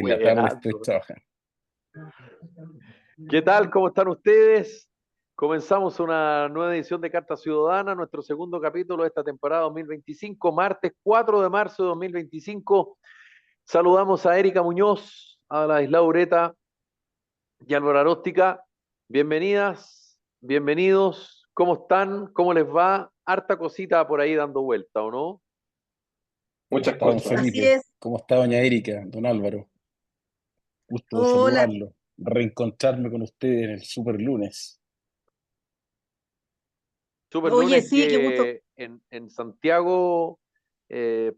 En la rama donde estoy Buenazo. trabajando. ¿Qué tal? ¿Cómo están ustedes? Comenzamos una nueva edición de Carta Ciudadana, nuestro segundo capítulo de esta temporada 2025, martes 4 de marzo de 2025. Saludamos a Erika Muñoz, a Ladislao Ureta y Álvaro Aróstica. Bienvenidas, bienvenidos. ¿Cómo están? ¿Cómo les va? Harta cosita por ahí dando vuelta, ¿o no? ¿Cómo Muchas está don cosas. Así Felipe? es. ¿Cómo está doña Erika, don Álvaro? Gusto de Hola. saludarlo, reencontrarme con ustedes en el super lunes. Super Oye, lunes sí, qué gusto. que en Santiago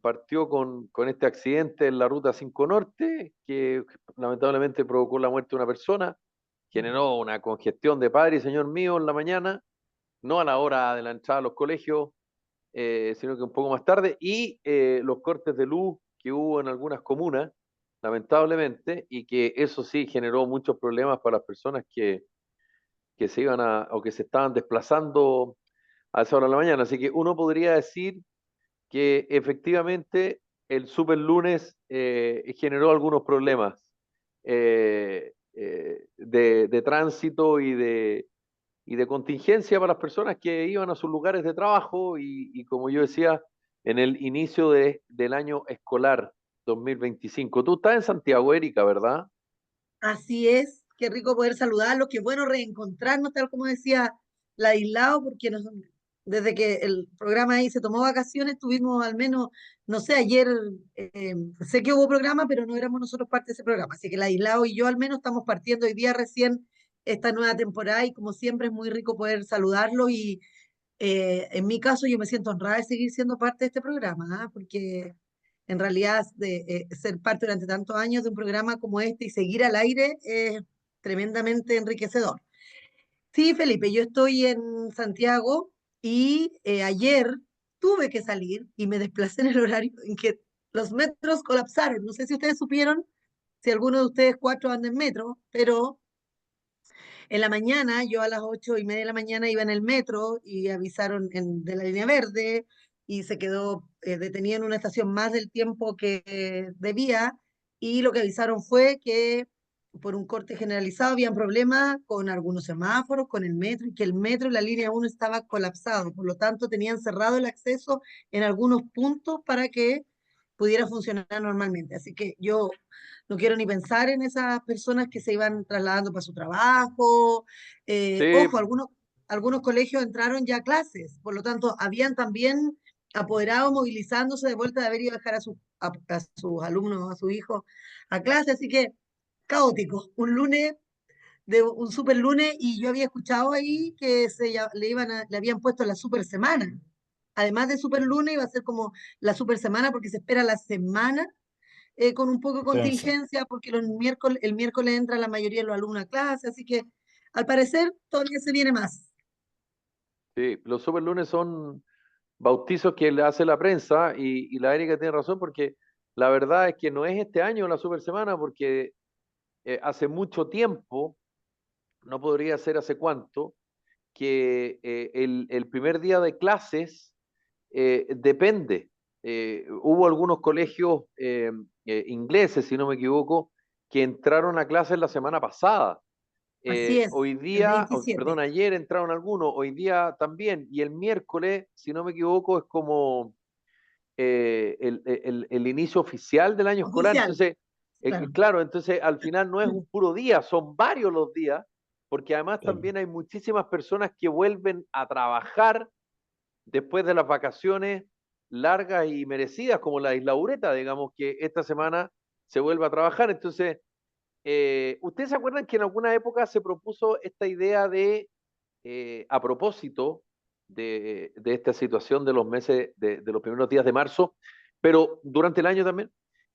partió con este accidente en la Ruta 5 Norte, que lamentablemente provocó la muerte de una persona, generó una congestión de padre y señor mío en la mañana, no a la hora de la entrada a los colegios, sino que un poco más tarde, y los cortes de luz que hubo en algunas comunas, lamentablemente, y que eso sí generó muchos problemas para las personas que se iban o que se estaban desplazando a esa hora de la mañana. Así que uno podría decir que efectivamente el super lunes generó algunos problemas de tránsito y de contingencia para las personas que iban a sus lugares de trabajo y como yo decía, en el inicio del año escolar 2025. Tú estás en Santiago, Erika, ¿verdad? Así es. Qué rico poder saludarlos. Qué bueno reencontrarnos, tal como decía Ladislao, porque desde que el programa ahí se tomó vacaciones, tuvimos al menos, no sé, ayer, sé que hubo programa, pero no éramos nosotros parte de ese programa. Así que Ladislao y yo al menos estamos partiendo hoy día recién esta nueva temporada y como siempre es muy rico poder saludarlos y en mi caso yo me siento honrada de seguir siendo parte de este programa, ¿ah? Porque en realidad ser parte durante tantos años de un programa como este y seguir al aire es tremendamente enriquecedor. Sí, Felipe, yo estoy en Santiago y ayer tuve que salir y me desplacé en el horario en que los metros colapsaron. No sé si ustedes supieron, si alguno de ustedes cuatro anda en metro, pero en la mañana, yo a las 8:30 de la mañana iba en el metro y avisaron de la línea verde y se quedó detenido en una estación más del tiempo que debía y lo que avisaron fue que por un corte generalizado habían problemas con algunos semáforos, con el metro y que el metro y la línea uno estaba colapsado, por lo tanto tenían cerrado el acceso en algunos puntos para que pudiera funcionar normalmente. Así que yo no quiero ni pensar en esas personas que se iban trasladando para su trabajo. Sí, Ojo, algunos colegios entraron ya a clases, por lo tanto, habían también apoderados movilizándose de vuelta de haber ido a dejar a sus alumnos, a sus hijos a clase, así que caótico. Un lunes, un super lunes, y yo había escuchado ahí que le habían puesto la super semana. Además de super lunes, iba a ser como la super semana porque se espera la semana con un poco de Tensa. contingencia, porque el miércoles entra la mayoría de los alumnos a clase, así que al parecer todavía se viene más. sí, los super lunes son bautizos que le hace la prensa y la Erika tiene razón porque la verdad es que no es este año la super semana porque hace mucho tiempo, no podría ser hace cuánto, que el primer día de clases depende. Hubo algunos colegios ingleses, si no me equivoco, que entraron a clases la semana pasada. Así es, Hoy el día, perdón, 27. ayer entraron algunos, hoy día también, y el miércoles, si no me equivoco, es como el inicio oficial del año escolar. Oficial, Entonces, claro. claro, entonces al final no es un puro día, son varios los días, porque además Claro. también hay muchísimas personas que vuelven a trabajar después de las vacaciones largas y merecidas, como la Isla Ureta, digamos que esta semana se vuelve a trabajar. Entonces, ¿ustedes se acuerdan que en alguna época se propuso esta idea de, a propósito de esta situación de los meses, de los primeros días de marzo, pero durante el año también,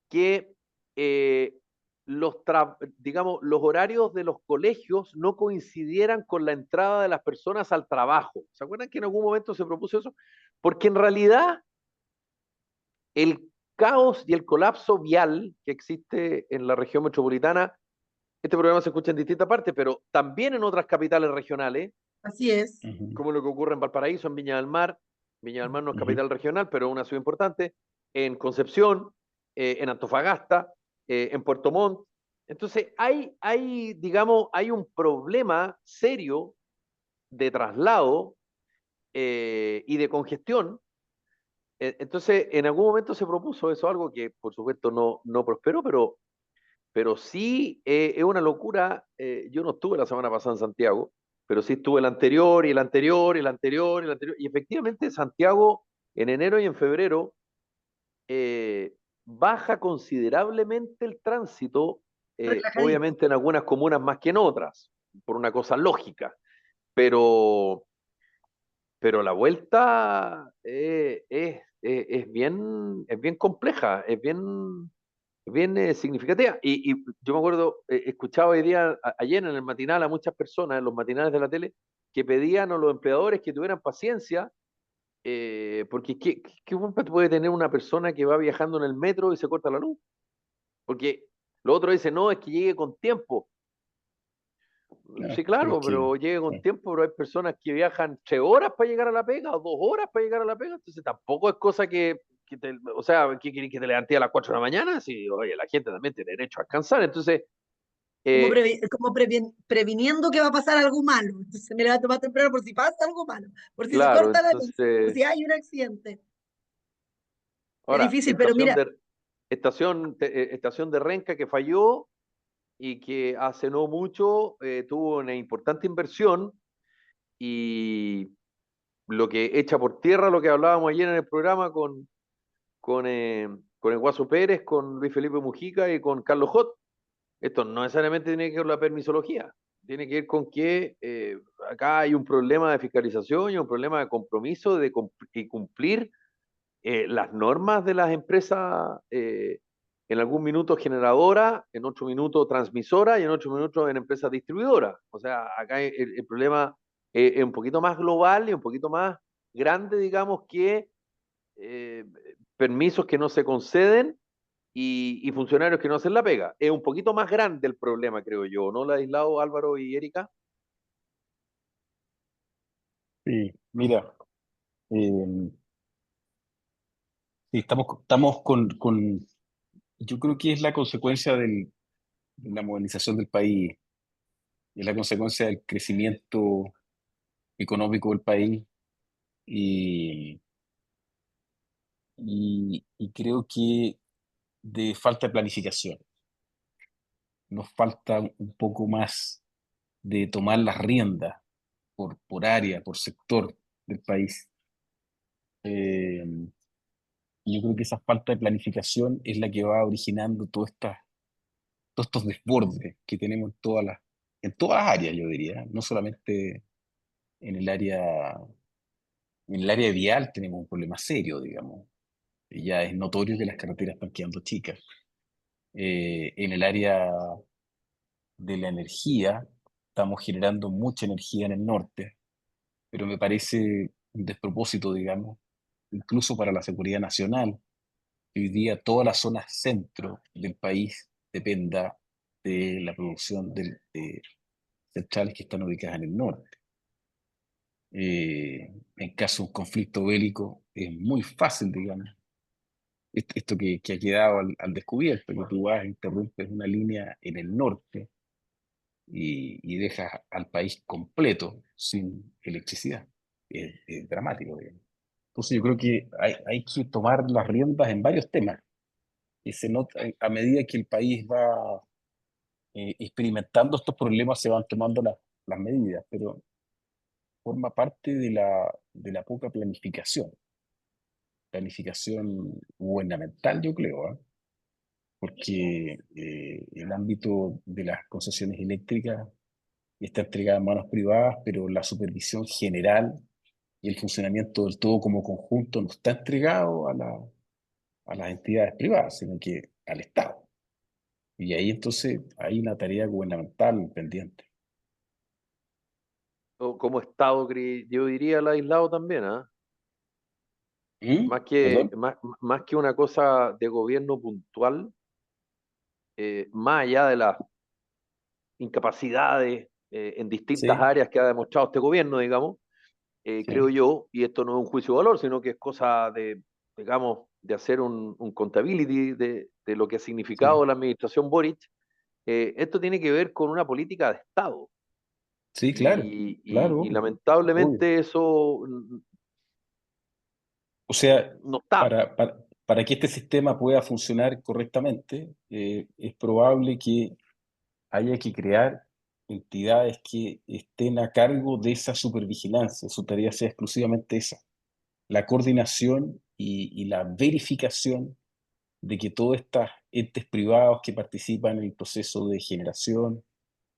que eh, digamos, los horarios de los colegios no coincidieran con la entrada de las personas al trabajo? ¿Se acuerdan que en algún momento se propuso eso? Porque en realidad el caos y el colapso vial que existe en la región metropolitana, este programa se escucha en distintas partes, pero también en otras capitales regionales, Así es. Ujú, como lo que ocurre en Valparaíso, en Viña del Mar. Viña del Mar no es ujú. capital regional, pero es una ciudad importante. En Concepción, en Antofagasta. en Puerto Montt. Entonces, digamos, hay un problema serio de traslado y de congestión. Entonces, en algún momento se propuso eso, algo que por supuesto no prosperó, pero sí es una locura. Yo no estuve la semana pasada en Santiago, pero sí estuve el anterior y el anterior y el anterior y el anterior. Y efectivamente Santiago en enero y en febrero eh, baja considerablemente el tránsito, Relajadito. obviamente en algunas comunas más que en otras, por una cosa lógica, pero, pero la vuelta es bien compleja, es bien significativa. Y yo me acuerdo, escuchaba hoy día, ayer en el matinal a muchas personas, en los matinales de la tele, que pedían a los empleadores que tuvieran paciencia, porque ¿qué culpa puede tener una persona que va viajando en el metro y se corta la luz? Porque lo otro dice, no, es que llegue con tiempo. Claro, Sí, pero es claro, que, pero llegue con claro, tiempo, pero hay personas que viajan 3 horas para llegar a la pega o 2 horas para llegar a la pega, entonces tampoco es cosa o sea, ¿qué querés que te levantes a las 4 de la mañana? Sí, oye, la gente también tiene derecho a descansar, entonces, Como, eh, previniendo que va a pasar algo malo. Entonces me levanto más temprano por si pasa algo malo, por si se claro, corta la luz, por entonces, si hay un accidente. Es ahora, difícil, pero mira, estación de Renca que falló y que hace no mucho tuvo una importante inversión y lo que echa por tierra lo que hablábamos ayer en el programa con el Guaso Pérez, con Luis Felipe Mujica y con Carlos Hot. Esto no necesariamente tiene que ver con la permisología, tiene que ver con que acá hay un problema de fiscalización y un problema de compromiso de cumplir las normas de las empresas, en algún minuto generadora, en otro minuto transmisora y en otro minuto en empresas distribuidoras. O sea, acá el problema es un poquito más global y un poquito más grande, digamos, que eh, permisos que no se conceden y funcionarios que no hacen la pega. Es un poquito más grande el problema, creo yo, ¿no, Ladislao, Álvaro y Erika? sí, mira, eh, sí, estamos yo creo que es la consecuencia de la modernización del país, es la consecuencia del crecimiento económico del país y, y creo que de falta de planificación. Nos falta un poco más de tomar las riendas por área, por sector del país. Eh, y yo creo que esa falta de planificación es la que va originando todos estos desbordes que tenemos en todas las áreas, yo diría, no solamente en el área, en el área vial tenemos un problema serio, digamos. Y ya es notorio que las carreteras están quedando chicas. En el área de la energía, estamos generando mucha energía en el norte, pero me parece un despropósito, digamos, incluso para la seguridad nacional, que hoy día toda la zona centro del país dependa de la producción de centrales que están ubicadas en el norte. En caso de un conflicto bélico, es muy fácil, digamos, esto que ha quedado al descubierto, que tú vas, interrumpes una línea en el norte y dejas al país completo sin electricidad. Es dramático, digamos. Entonces yo creo que hay que tomar las riendas en varios temas. Y se nota, a medida que el país va experimentando estos problemas, se van tomando las medidas, pero forma parte de la poca planificación gubernamental, yo creo, ¿ah? Porque el ámbito de las concesiones eléctricas está entregada en manos privadas, pero la supervisión general y el funcionamiento del todo como conjunto no está entregado a las entidades privadas, sino que al Estado. Y ahí entonces hay una tarea gubernamental pendiente. O como Estado, yo diría el aislado también, ¿ah? ¿Mm? ¿Perdón? Más que una cosa de gobierno puntual, más allá de las incapacidades en distintas Sí, áreas que ha demostrado este gobierno, digamos, creo sí, yo, y esto no es un juicio de valor, sino que es cosa de, digamos, de hacer un contability de lo que ha significado la administración Boric, esto tiene que ver con una política de Estado. Sí, claro, claro, Y obvio, obvio. lamentablemente eso O sea, no está. para que este sistema pueda funcionar correctamente, es probable que haya que crear entidades que estén a cargo de esa supervigilancia. Su tarea sea exclusivamente esa, la coordinación y la verificación de que todos estos entes privados que participan en el proceso de generación,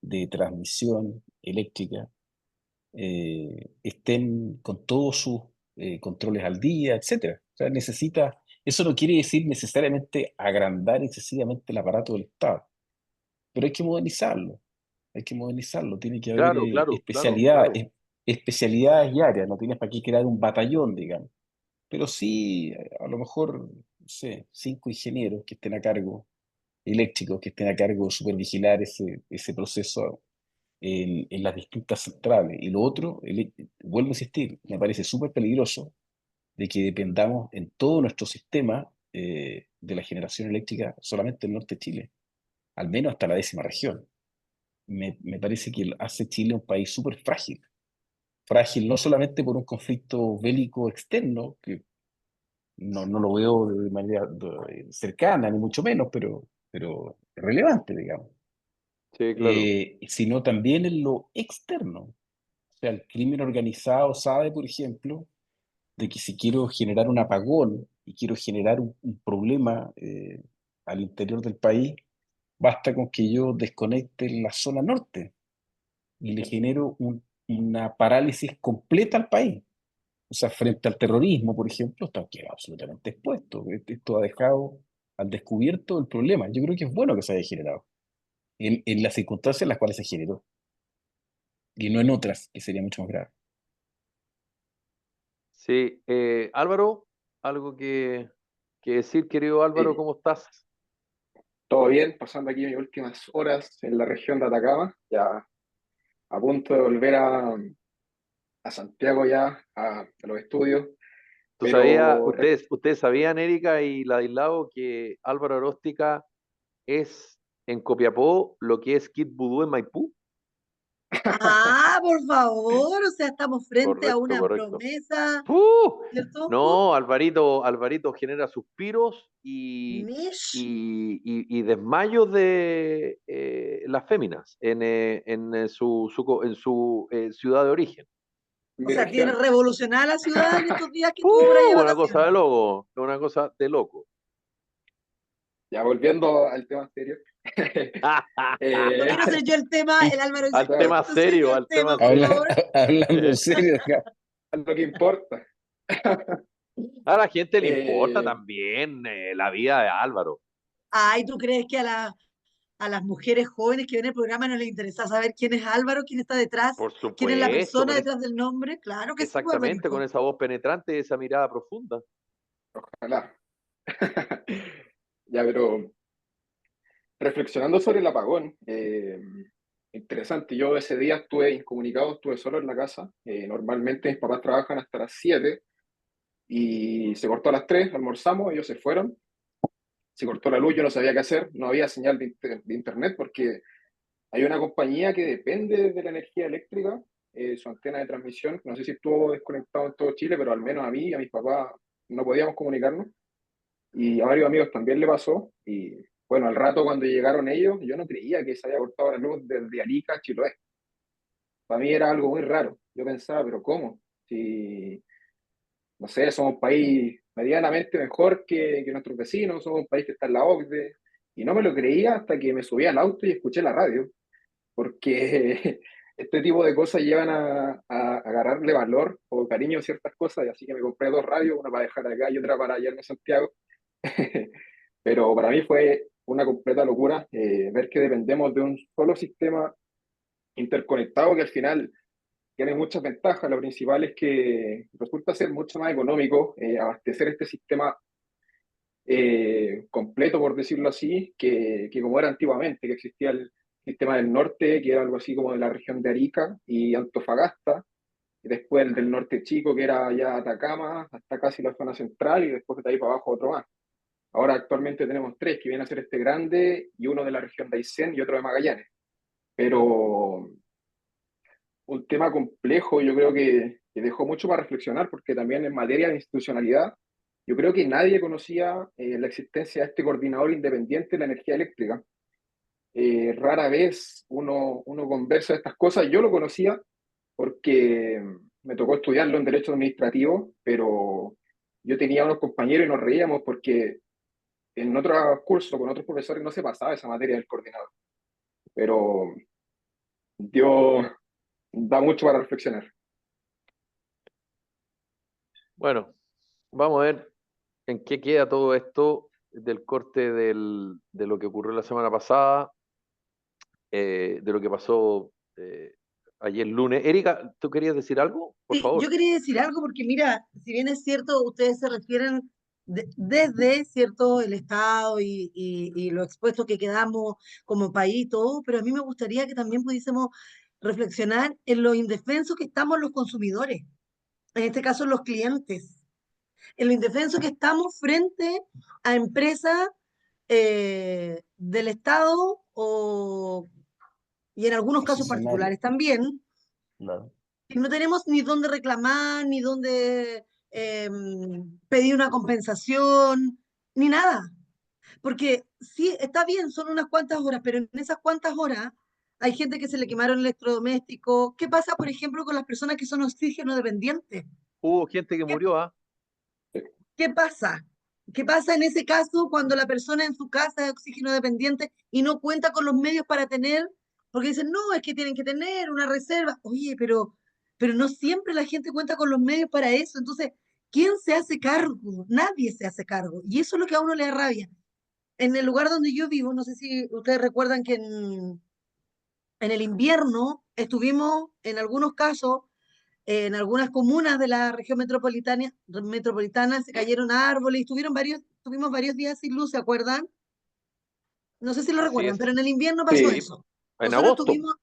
de transmisión eléctrica, estén con todos sus controles al día, etcétera. O sea, eso no quiere decir necesariamente agrandar excesivamente el aparato del Estado, pero hay que modernizarlo, tiene que haber Claro, claro, claro, claro. especialidades y áreas, no tienes para qué crear un batallón, digamos, pero sí, a lo mejor, no sé, 5 ingenieros que estén a cargo, eléctricos que estén a cargo de supervigilar ese proceso en las distintas centrales. Y lo otro, vuelvo a insistir, me parece súper peligroso de que dependamos en todo nuestro sistema de la generación eléctrica solamente en el norte de Chile, al menos hasta la 10.ª región. Me parece que hace Chile un país súper frágil. Frágil no solamente por un conflicto bélico externo, que no lo veo de manera cercana, ni mucho menos, pero relevante, digamos, Sí, claro. sino también en lo externo. O sea, el crimen organizado sabe, por ejemplo, de que si quiero generar un apagón y quiero generar un problema al interior del país, basta con que yo desconecte la zona norte y le genero una parálisis completa al país. O sea, frente al terrorismo, por ejemplo, está quedado absolutamente expuesto. Esto ha dejado al descubierto el problema. Yo creo que es bueno que se haya generado en las circunstancias en las cuales se generó y no en otras, que sería mucho más grave. Sí, Álvaro, algo que decir, querido Álvaro, Sí, ¿cómo estás? todo bien, pasando aquí mis últimas horas en la región de Atacama, ya a punto de volver a Santiago ya, a los estudios, ¿Tú sabías, pero ustedes sabían, Erika y Ladislao, que Álvaro Aróstica es en Copiapó lo que es Kid Voodoo en Maipú? Ah, por favor, o sea, estamos frente a Correcto, una correcto. promesa, ¡Uh! ¿cierto? No, Alvarito genera suspiros Mish. y desmayos de las féminas en su ciudad de origen. O mi sea, tiene región. revolucionada la ciudad en estos días que estuvo por ahí de Una cosa de vacaciones. loco, una cosa de loco. Ya volviendo al tema serio, No eh, quiero ser yo el tema, el Álvaro dice, Al no claro, tema quiero ser yo serio, el al tema, tema por serio. Habla- favor. hablando serio, acá. a lo que importa. A la gente le importa Eh, también la vida de Álvaro. Ay, ¿tú crees que a las mujeres jóvenes que ven el programa no les interesa saber quién es Álvaro, quién está detrás, Por quién es la supuesto, persona detrás del nombre? Claro que sí, pues, exactamente con Alvarito. esa voz penetrante y esa mirada profunda. ojalá. Ya, pero reflexionando sobre el apagón, interesante, yo ese día estuve incomunicado, estuve solo en la casa. Normalmente mis papás trabajan hasta las 7 y se cortó a las 3, almorzamos, ellos se fueron, se cortó la luz, yo no sabía qué hacer, no había señal de internet porque hay una compañía que depende de la energía eléctrica, su antena de transmisión, no sé si estuvo desconectado en todo Chile, pero al menos a mí y a mis papás no podíamos comunicarnos y a varios amigos también le pasó y bueno, al rato cuando llegaron ellos, yo no creía que se había cortado la luz desde Arica a Chiloé. Para mí era algo muy raro. Yo pensaba, pero ¿cómo? Si no sé, somos un país medianamente mejor que nuestros vecinos, somos un país que está en la OCDE, y no me lo creía hasta que me subí al auto y escuché la radio, porque este tipo de cosas llevan a agarrarle valor o cariño a ciertas cosas, y así que me compré 2 radios, una para dejar acá y otra para hallarme a Santiago. Pero para mí fue una completa locura ver que dependemos de un solo sistema interconectado que al final tiene muchas ventajas. Lo principal es que resulta ser mucho más económico abastecer este sistema completo, por decirlo así, que como era antiguamente, que existía el sistema del norte, que era algo así como de la región de Arica y Antofagasta, y después el del norte chico, que era ya Atacama, hasta casi la zona central, y después de ahí para abajo otro más. Ahora actualmente tenemos tres, que viene a ser este grande y uno de la región de Aysén y otro de Magallanes. Pero un tema complejo, yo creo que dejó mucho para reflexionar, porque también en materia de institucionalidad, yo creo que nadie conocía la existencia de este coordinador independiente de la energía eléctrica. Rara vez uno conversa de estas cosas. Yo lo conocía porque me tocó estudiarlo en Derecho Administrativo, pero yo tenía unos compañeros y nos reíamos porque en otros cursos con otros profesores no se pasaba esa materia del coordinador. Pero dio, da mucho para reflexionar. Bueno, vamos a ver en qué queda todo esto del corte de lo que ocurrió la semana pasada, de lo que pasó ayer lunes. Erika, ¿tú querías decir algo? Por Sí, yo favor. quería decir algo porque mira, si bien es cierto, ustedes se refieren desde, ¿cierto?, el Estado y lo expuesto que quedamos como país y todo, pero a mí me gustaría que también pudiésemos reflexionar en lo indefensos que estamos los consumidores, en este caso los clientes, en lo indefensos que estamos frente a empresas del Estado y en algunos casos Concesionario, particulares también, claro. y no tenemos ni dónde reclamar, ni dónde pedir una compensación, ni nada. Porque sí, está bien, son unas cuantas horas, pero en esas cuantas horas hay gente que se le quemaron electrodomésticos. ¿Qué pasa, por ejemplo, con las personas que son oxígeno dependientes? Hubo gente que ¿Qué, murió, ¿ah? qué pasa? ¿Qué pasa en ese caso cuando la persona en su casa es oxígeno dependiente y no cuenta con los medios para tener? Porque dicen, no, es que tienen que tener una reserva. Oye, pero no siempre la gente cuenta con los medios para eso. Entonces, ¿quién se hace cargo? Nadie se hace cargo. Y eso es lo que a uno le da rabia. En el lugar donde yo vivo, no sé si ustedes recuerdan que en el invierno estuvimos, en algunos casos, en algunas comunas de la región metropolitana se cayeron árboles y tuvimos varios días sin luz, ¿se acuerdan? No sé si lo Así recuerdan, es. pero en el invierno pasó Sí, Sí, eso. en Nosotros agosto. tuvimos,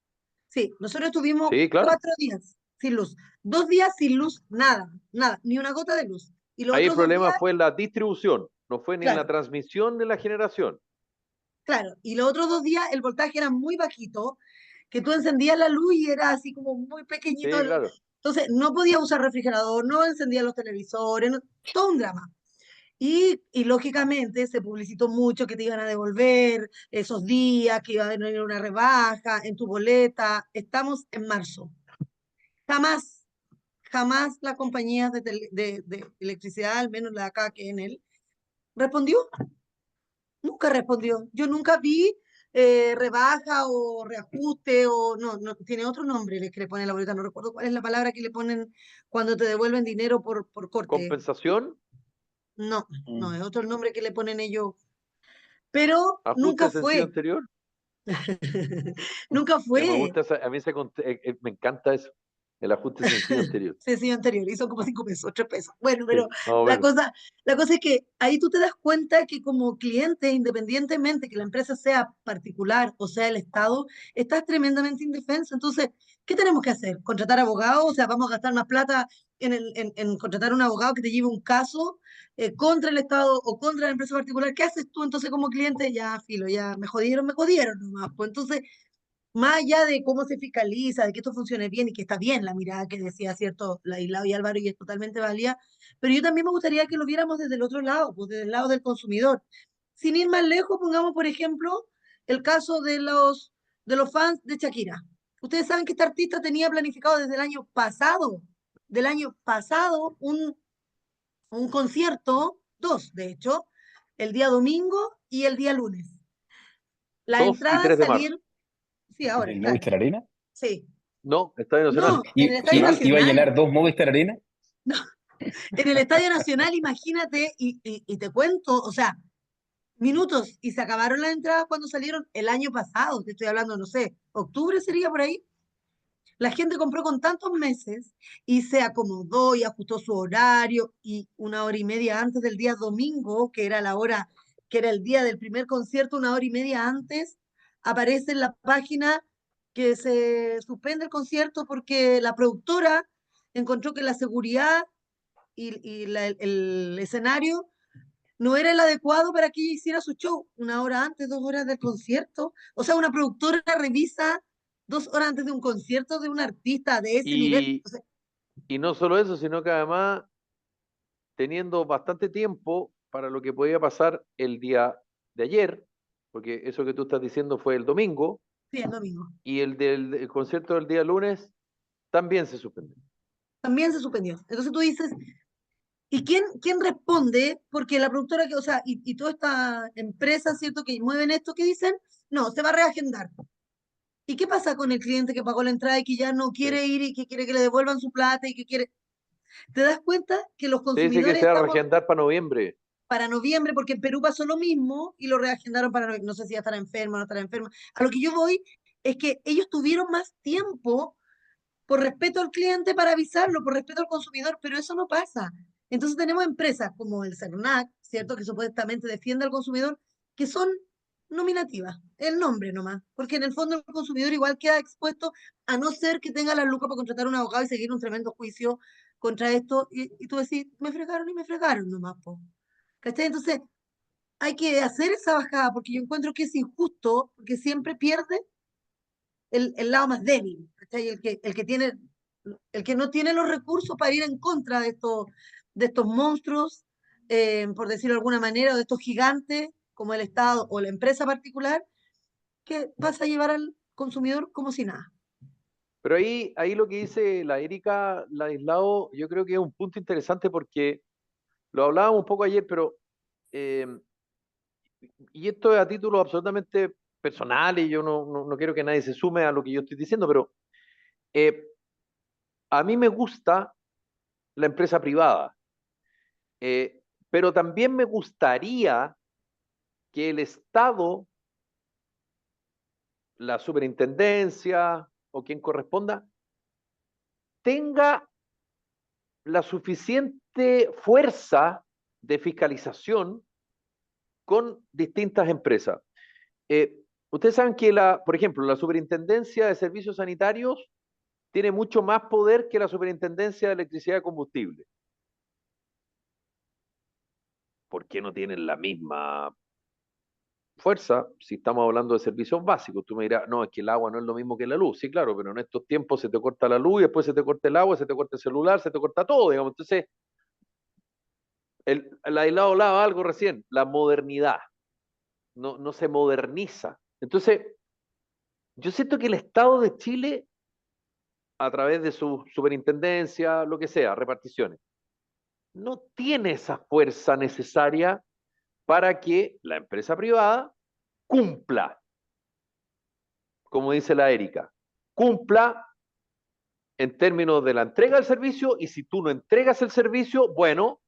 sí, nosotros tuvimos Sí, claro. 4 días sin luz. 2 días sin luz, nada, nada, ni una gota de luz. Y los Ahí el otros 2 días, problema fue la distribución, no fue ni en la claro, transmisión de la generación. claro. Y los otros 2 días el voltaje era muy bajito, que tú encendías la luz y era así como muy pequeñito. Sí, claro. Entonces no podías usar refrigerador, no encendías los televisores, todo un drama. Y lógicamente se publicitó mucho que te iban a devolver esos días, que iba a venir una rebaja en tu boleta. Estamos en marzo. Jamás, jamás la compañía de electricidad, al menos la de acá que en él, respondió. Nunca respondió. Yo nunca vi rebaja o reajuste o no, no, tiene otro nombre que le ponen la boleta, no recuerdo cuál es la palabra que le ponen cuando te devuelven dinero por corte. Compensación, No, no, Mm. es otro el nombre que le ponen ellos, pero ajuste nunca en sentido fue, anterior. nunca Me fue. gusta a mí me encanta eso, el ajuste en sentido anterior. Sí, anterior, hizo como 5 pesos, 3 pesos. Bueno, Sí, pero más o la menos. cosa, la cosa es que ahí tú te das cuenta que como cliente, independientemente que la empresa sea particular o sea el Estado, estás tremendamente indefenso. Entonces, ¿qué tenemos que hacer? ¿Contratar abogados? O sea, vamos a gastar más plata en contratar un abogado que te lleve un caso contra el Estado o contra la empresa particular. ¿Qué haces tú entonces como cliente? Ya, filo, ya me jodieron nomás. Pues entonces, más allá de cómo se fiscaliza, de que esto funcione bien y que está bien la mirada que decía, cierto, Ladislao y Álvaro, y es totalmente válida, pero yo también me gustaría que lo viéramos desde el otro lado, pues desde el lado del consumidor. Sin ir más lejos, pongamos, por ejemplo, el caso de los fans de Shakira. Ustedes saben que este artista tenía planificado desde el año pasado, un concierto, dos, de hecho, el día domingo y el día lunes. Las 2 y entradas 3 de marzo. salieron, sí, ¿En ahora, el claro, Movistar Arena? sí. No, Estadio Nacional. No, en el Estadio ¿Iba a Nacional. llenar dos Movistar Arena? No, en el Estadio Nacional, imagínate, y te cuento, o sea, minutos, y se acabaron las entradas cuando salieron el año pasado, te estoy hablando, no sé, octubre sería por ahí. La gente compró con tantos meses y se acomodó y ajustó su horario y 1 hora y media antes del día domingo, que era la hora, que era el día del primer concierto, 1 hora y media antes, aparece en la página que se suspende el concierto porque la productora encontró que la seguridad y el escenario no era el adecuado para que ella hiciera su show 1 hora antes, 2 horas del concierto. O sea, una productora revisa 2 horas antes de un concierto de un artista de ese nivel. Y, O sea, y no solo eso, sino que además teniendo bastante tiempo para lo que podía pasar el día de ayer, porque eso que tú estás diciendo fue el domingo, sí, el domingo. y el concierto del día lunes también se suspendió. También se suspendió. Entonces tú dices, ¿y quién responde? Porque la productora, o sea, y toda esta empresa, ¿cierto?, que mueven esto, que dicen, no, se va a reagendar. ¿Y qué pasa con el cliente que pagó la entrada y que ya no Sí. quiere ir y que quiere que le devuelvan su plata y que quiere... ¿Te das cuenta que los Se dice que consumidores se va a estamos reagendar para noviembre. para noviembre? Porque en Perú pasó lo mismo y lo reagendaron para noviembre. No sé si ya estará enfermo o no estará enfermo. A lo que yo voy es que ellos tuvieron más tiempo por respeto al cliente para avisarlo, por respeto al consumidor, pero eso no pasa. Entonces tenemos empresas como el CERNAC, ¿cierto?, que supuestamente defiende al consumidor, que son nominativas, el nombre nomás, porque en el fondo el consumidor igual queda expuesto, a no ser que tenga la lucas para contratar a un abogado y seguir un tremendo juicio contra esto, y tú decís, me fregaron y me fregaron nomás, po. ¿Cachai? Entonces hay que hacer esa bajada, porque yo encuentro que es injusto, porque siempre pierde el lado más débil, ¿cachai? El que no tiene los recursos para ir en contra de estos monstruos, por decirlo de alguna manera, o de estos gigantes, como el Estado o la empresa particular, que vas a llevar al consumidor como si nada. Pero ahí lo que dice la Erika Ladislao, yo creo que es un punto interesante porque lo hablábamos un poco ayer, pero eh, y esto es a título absolutamente personal y yo no quiero que nadie se sume a lo que yo estoy diciendo, pero eh, a mí me gusta la empresa privada, pero también me gustaría que el Estado, la superintendencia o quien corresponda, tenga la suficiente fuerza de fiscalización con distintas empresas. Ustedes saben que, por ejemplo, la Superintendencia de Servicios Sanitarios tiene mucho más poder que la Superintendencia de Electricidad y Combustible. ¿Por qué no tienen la misma fuerza si estamos hablando de servicios básicos? Tú me dirás, no, es que el agua no es lo mismo que la luz. Sí, claro, pero en estos tiempos se te corta la luz y después se te corta el agua, se te corta el celular, se te corta todo, digamos. Entonces, el aislado hablaba algo recién, la modernidad. No se moderniza. Entonces, yo siento que el Estado de Chile, a través de su superintendencia, lo que sea, reparticiones, no tiene esa fuerza necesaria para que la empresa privada cumpla, como dice la Erika, cumpla en términos de la entrega del servicio, y si tú no entregas el servicio, bueno,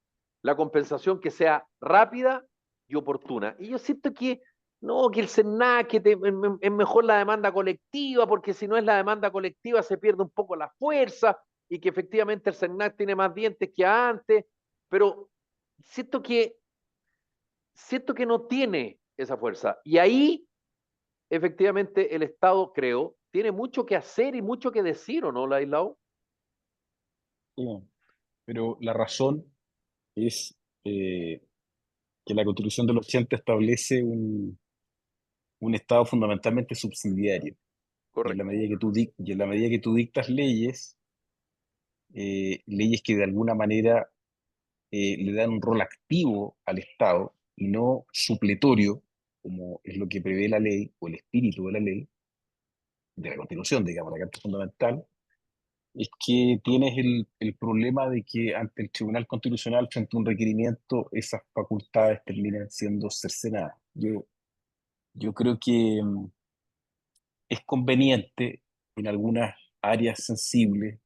la compensación que sea rápida y oportuna. Y yo siento que no, que el SENAC es mejor la demanda colectiva, porque si no es la demanda colectiva se pierde un poco la fuerza, y que efectivamente el SENAC tiene más dientes que antes, pero siento que, siento que no tiene esa fuerza. Y ahí, efectivamente, el Estado, creo, tiene mucho que hacer y mucho que decir, ¿o no, Laislao? No, pero la razón es que la Constitución del 80 establece un Estado fundamentalmente subsidiario. Y en la Correcto. medida que y en la medida que tú dictas leyes, leyes que de alguna manera le dan un rol activo al Estado y no supletorio, como es lo que prevé la ley o el espíritu de la ley, de la Constitución, digamos, la Carta Fundamental, es que tienes el problema de que ante el Tribunal Constitucional, frente a un requerimiento, esas facultades terminan siendo cercenadas. Yo creo que es conveniente en algunas áreas sensibles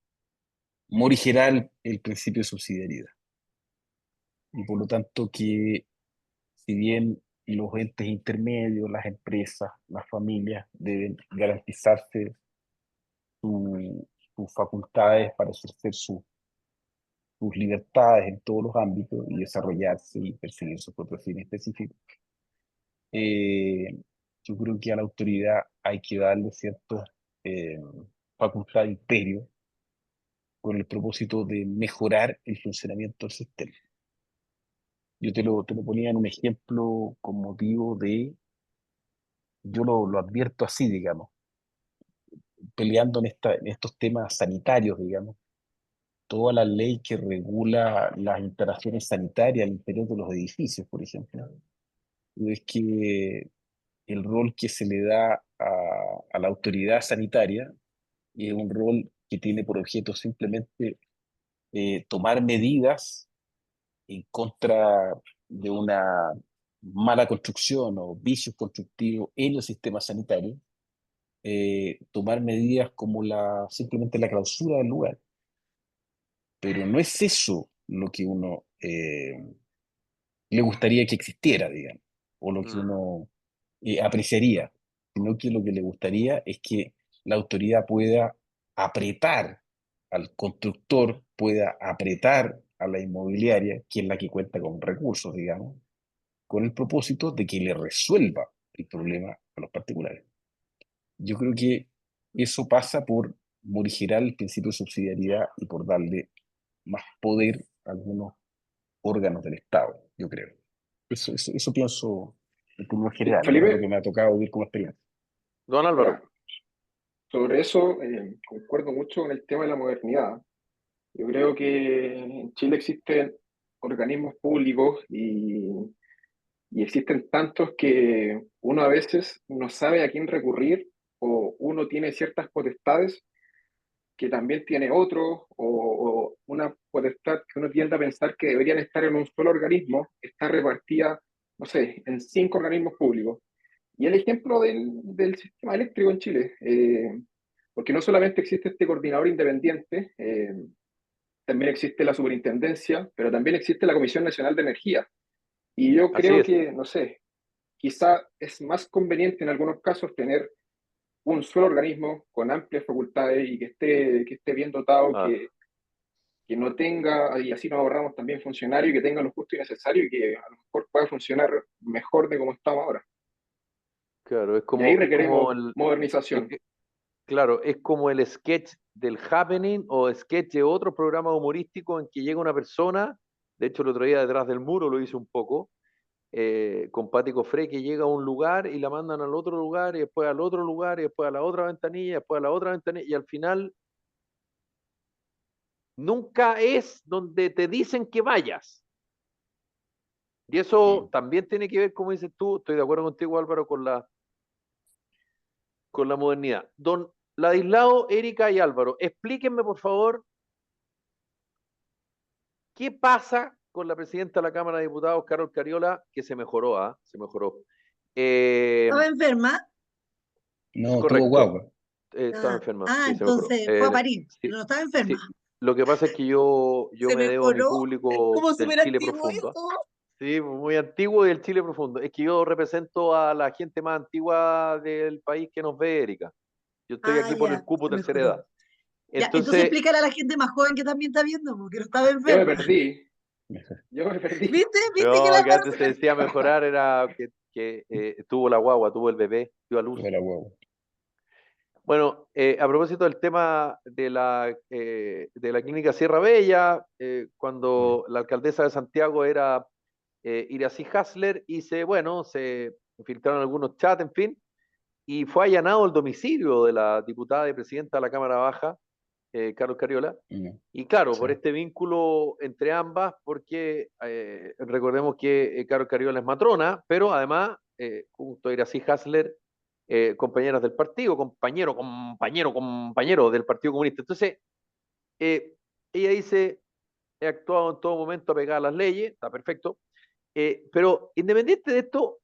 morigerar el principio de subsidiariedad. Y por lo tanto que si bien los entes intermedios, las empresas, las familias deben garantizarse sus facultades para ejercer sus libertades en todos los ámbitos y desarrollarse y perseguir sus propios fines específicos. Eh, yo creo que a la autoridad hay que darle ciertas facultades de imperio con el propósito de mejorar el funcionamiento del sistema. Yo te lo ponía en un ejemplo con motivo de, yo lo advierto así, digamos, peleando en estos temas sanitarios, digamos, toda la ley que regula las instalaciones sanitarias al interior de los edificios, por ejemplo, es que el rol que se le da a la autoridad sanitaria es un rol que tiene por objeto simplemente tomar medidas en contra de una mala construcción o vicios constructivos en el sistema sanitario, tomar medidas como simplemente la clausura del lugar. Pero no es eso lo que uno le gustaría que existiera, digamos, o lo que uno apreciaría, sino que lo que le gustaría es que la autoridad pueda apretar al constructor, pueda apretar a la inmobiliaria, que es la que cuenta con recursos, digamos, con el propósito de que le resuelva el problema a los particulares. Yo creo que eso pasa por morigerar el principio de subsidiariedad y por darle más poder a algunos órganos del Estado, yo creo. Eso pienso en términos generales, ¿no? Lo que Felipe, me ha tocado vivir como experiencia. Don Álvaro. ya, sobre eso concuerdo mucho con el tema de la modernidad. Yo creo que en Chile existen organismos públicos y existen tantos que uno a veces no sabe a quién recurrir o uno tiene ciertas potestades que también tiene otro o una potestad que uno tiende a pensar que deberían estar en un solo organismo, está repartida, no sé, en 5 organismos públicos. Y el ejemplo del sistema eléctrico en Chile, porque no solamente existe este coordinador independiente, también existe la superintendencia, pero también existe la Comisión Nacional de Energía. Y yo Así creo es. que, no sé, quizá es más conveniente en algunos casos tener un solo organismo con amplias facultades y que esté bien dotado, Ah, que no tenga, y así nos ahorramos también funcionarios, que tengan los justos y necesarios y que a lo mejor pueda funcionar mejor de como estamos ahora. claro, Y ahí es como requeremos modernización. claro, es como el sketch del Happening o sketch de otro programa humorístico en que llega una persona, de hecho el otro día detrás del muro lo hice un poco, con Pati Cofré, que llega a un lugar y la mandan al otro lugar y después al otro lugar y después a la otra ventanilla, y después a la otra ventanilla y al final nunca es donde te dicen que vayas. Y eso también tiene que ver, como dices tú, estoy de acuerdo contigo Álvaro, con la modernidad. Don Ladislao, Erika y Álvaro, explíquenme por favor qué pasa con la presidenta de la Cámara de Diputados, Carol Cariola, que se mejoró, ¿ah? Se mejoró. Eh, ¿Estaba enferma? No, tuvo correcto, guagua. estaba enferma, sí, se mejoró. Entonces fue a parir, Sí, pero no estaba enferma. sí. Lo que pasa es que yo Se me debo a mi mejoró. Es público como del súper Chile antiguo profundo, ¿ah? eso. Sí, muy antiguo y del Chile profundo. Es que yo represento a la gente más antigua del país que nos ve, Erika. Yo estoy Ah, aquí por el ya, cupo se tercera mejoró. edad. Ya, entonces Entonces, explícale a la gente más joven que también está viendo, porque no estaba Yo me enferma. perdí, yo me perdí. ¿Viste? ¿Viste que el no, que Álvaro antes se se decía mejorar era que tuvo la guagua, tuvo el bebé, dio a luz. Tuvo la guagua. Bueno, a propósito del tema de la clínica Sierra Bella, cuando la alcaldesa de Santiago era Iracy Hasler y se filtraron algunos chats, en fin, y fue allanado el domicilio de la diputada y presidenta de la Cámara Baja, Carlos Cariola, y claro, Sí. por este vínculo entre ambas, porque recordemos que Carol Cariola es matrona, pero además, junto a Iracy Hasler, compañeras del partido, compañero del Partido Comunista. Entonces, eh, ella dice, he actuado en todo momento apegada a las leyes, está perfecto, pero independiente de esto,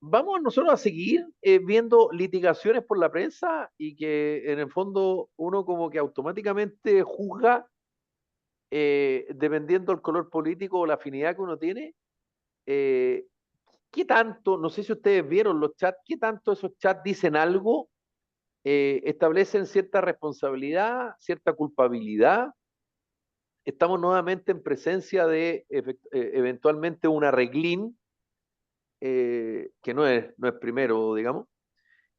vamos nosotros a seguir viendo litigaciones por la prensa y que en el fondo uno como que automáticamente juzga dependiendo del color político o la afinidad que uno tiene. eh, ¿Qué tanto, no sé si ustedes vieron los chats, qué tanto esos chats dicen algo, establecen cierta responsabilidad, cierta culpabilidad? Estamos nuevamente en presencia de eventualmente un arreglín, que no es primero, digamos.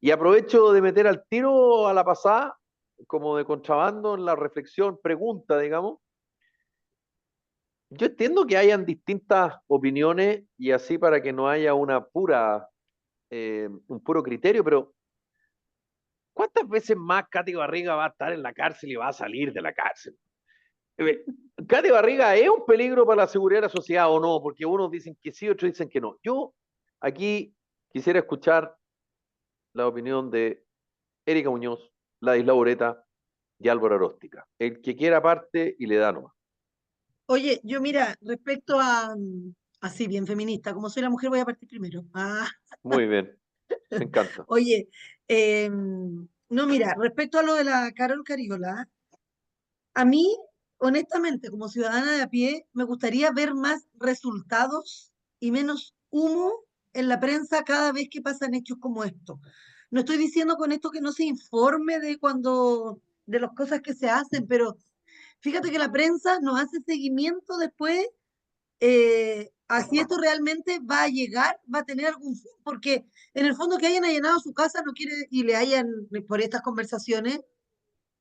Y aprovecho de meter al tiro a la pasada, como de contrabando en la reflexión, pregunta, digamos, Yo entiendo que hayan distintas opiniones y así para que no haya un puro criterio, pero ¿cuántas veces más Katy Barriga va a estar en la cárcel y va a salir de la cárcel? Eh, ¿Katy Barriga es un peligro para la seguridad de la sociedad o no? Porque unos dicen que sí, otros dicen que no. Yo aquí quisiera escuchar la opinión de Erika Muñoz, Ladislao Ureta y Álvaro Aróstica. El que quiera parte y le da nomás. Oye, yo mira, respecto a, así bien feminista, como soy la mujer voy a partir primero. Muy bien, me encanta. Oye, no, mira, respecto a lo de la Carol Cariola, a mí, honestamente, como ciudadana de a pie, me gustaría ver más resultados y menos humo en la prensa cada vez que pasan hechos como estos. No estoy diciendo con esto que no se informe de las cosas que se hacen, pero fíjate que la prensa no hace seguimiento después, así esto realmente va a llegar, va a tener algún fin, porque en el fondo que hayan allanado su casa no quiere, y le hayan, por estas conversaciones,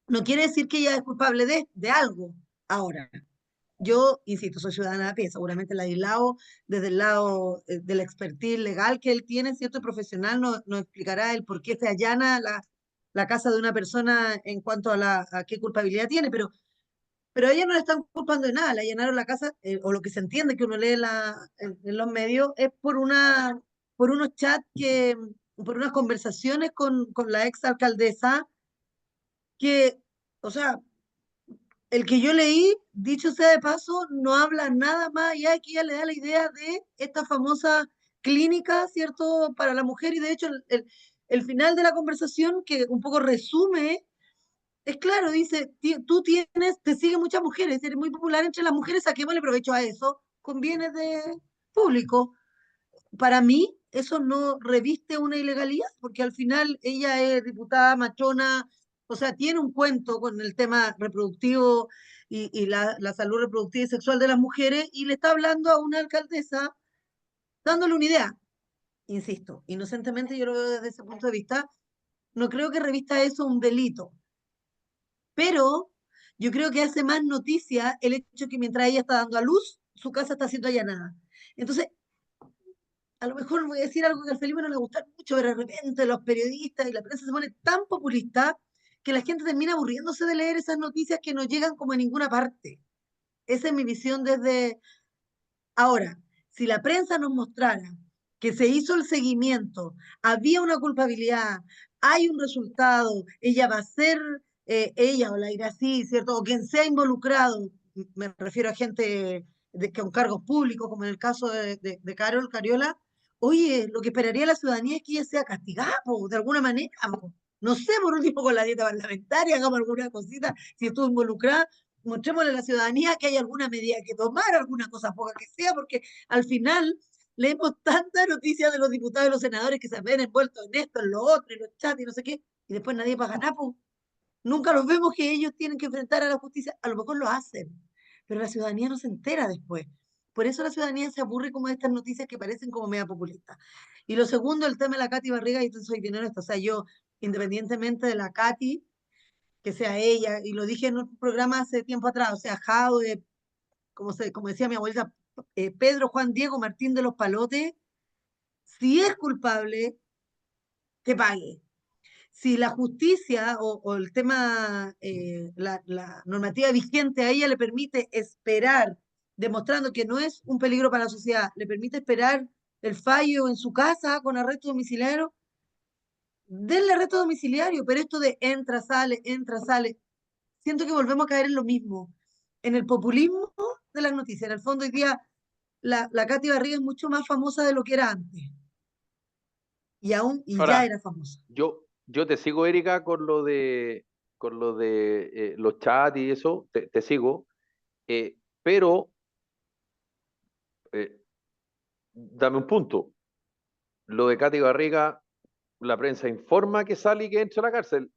no quiere decir que ella es culpable de algo. Ahora, yo, insisto, soy ciudadana de a pie, seguramente la Ladislao, desde el lado del expertise legal que él tiene, cierto, profesional, nos explicará el por qué se allana la casa de una persona en cuanto a qué culpabilidad tiene, pero a ella no le están culpando de nada, le allanaron la casa, o lo que se entiende que uno lee en los medios, es por unos chats por unas conversaciones con la ex alcaldesa, que, o sea, el que yo leí, dicho sea de paso, no habla nada más allá de que ella le da la idea de esta famosa clínica, ¿cierto?, para la mujer, y de hecho el final de la conversación, que un poco resume, es claro, dice, tú te siguen muchas mujeres, eres muy popular entre las mujeres, saquémosle provecho a eso, con bienes de público. Para mí, eso no reviste una ilegalidad, porque al final ella es diputada machona, o sea, tiene un cuento con el tema reproductivo y la salud reproductiva y sexual de las mujeres, y le está hablando a una alcaldesa dándole una idea. Insisto, inocentemente yo lo veo desde ese punto de vista, no creo que revista eso un delito, pero yo creo que hace más noticia el hecho que mientras ella está dando a luz, su casa está siendo allanada. Entonces, a lo mejor voy a decir algo que al Felipe no le gusta mucho, pero de repente los periodistas y la prensa se pone tan populista que la gente termina aburriéndose de leer esas noticias que no llegan como a ninguna parte. Esa es mi visión desde ahora. Si la prensa nos mostrara que se hizo el seguimiento, había una culpabilidad, hay un resultado, ella va a ser, ella o la Irací, ¿cierto? O quien sea involucrado, me refiero a gente con cargos públicos, como en el caso de Carol Cariola, oye, lo que esperaría la ciudadanía es que ella sea castigada, po, de alguna manera, po. No sé, por último con la dieta parlamentaria, hagamos alguna cosita, si estuvo involucrada, mostrémosle a la ciudadanía que hay alguna medida que tomar, alguna cosa poca que sea, porque al final leemos tantas noticias de los diputados y los senadores que se ven envueltos en esto, en lo otro, en los chats y no sé qué, y después nadie paga nada, pues. Nunca los vemos que ellos tienen que enfrentar a la justicia, a lo mejor lo hacen, pero la ciudadanía no se entera después. Por eso la ciudadanía se aburre como de estas noticias que parecen como media populistas. Y lo segundo, el tema de la Katy Barriga, y entonces soy bien honesta, o sea, yo, independientemente de la Katy, que sea ella, y lo dije en un programa hace tiempo atrás, o sea, Jaude, como decía mi abuelita, Pedro Juan Diego Martín de los Palotes, si es culpable, que pague. Si la justicia o el tema, la normativa vigente a ella le permite esperar, demostrando que no es un peligro para la sociedad, le permite esperar el fallo en su casa con arresto domiciliario, denle arresto domiciliario, pero esto de entra, sale, siento que volvemos a caer en lo mismo, en el populismo de las noticias. En el fondo, hoy día, la Katy Barriga es mucho más famosa de lo que era antes, y ya Ahora, era famosa. yo te sigo, Erika, con lo de los chats y eso, te sigo, pero eh, dame un punto. Lo de Katy Barriga, la prensa informa que sale y que entra a la cárcel.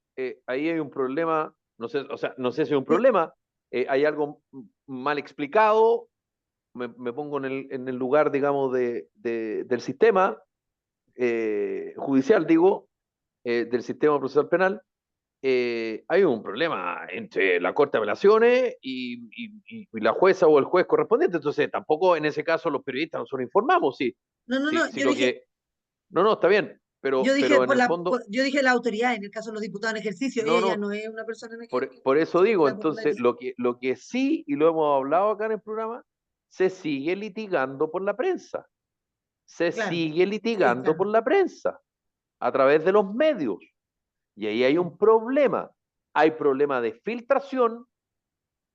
Ahí hay un problema, no sé, o sea, no sé si es un Sí, problema, hay algo mal explicado, me pongo en el lugar, digamos, del sistema judicial, digo, del sistema procesal penal, hay un problema entre la Corte de Apelaciones y la jueza o el juez correspondiente. Entonces, tampoco en ese caso los periodistas nosotros informamos No, no, no, si lo que... No, no, está bien, yo dije pero en el fondo, yo dije la autoridad, en el caso de los diputados en ejercicio, no, ella no, no es una persona en ejercicio, por eso sino que digo, la entonces, populariza. lo que sí, y lo hemos hablado acá en el programa, se sigue litigando por la prensa. Se Claro, sigue sí, litigando claro. por la prensa a través de los medios. Y ahí hay Sí. un problema. Hay problema de filtración.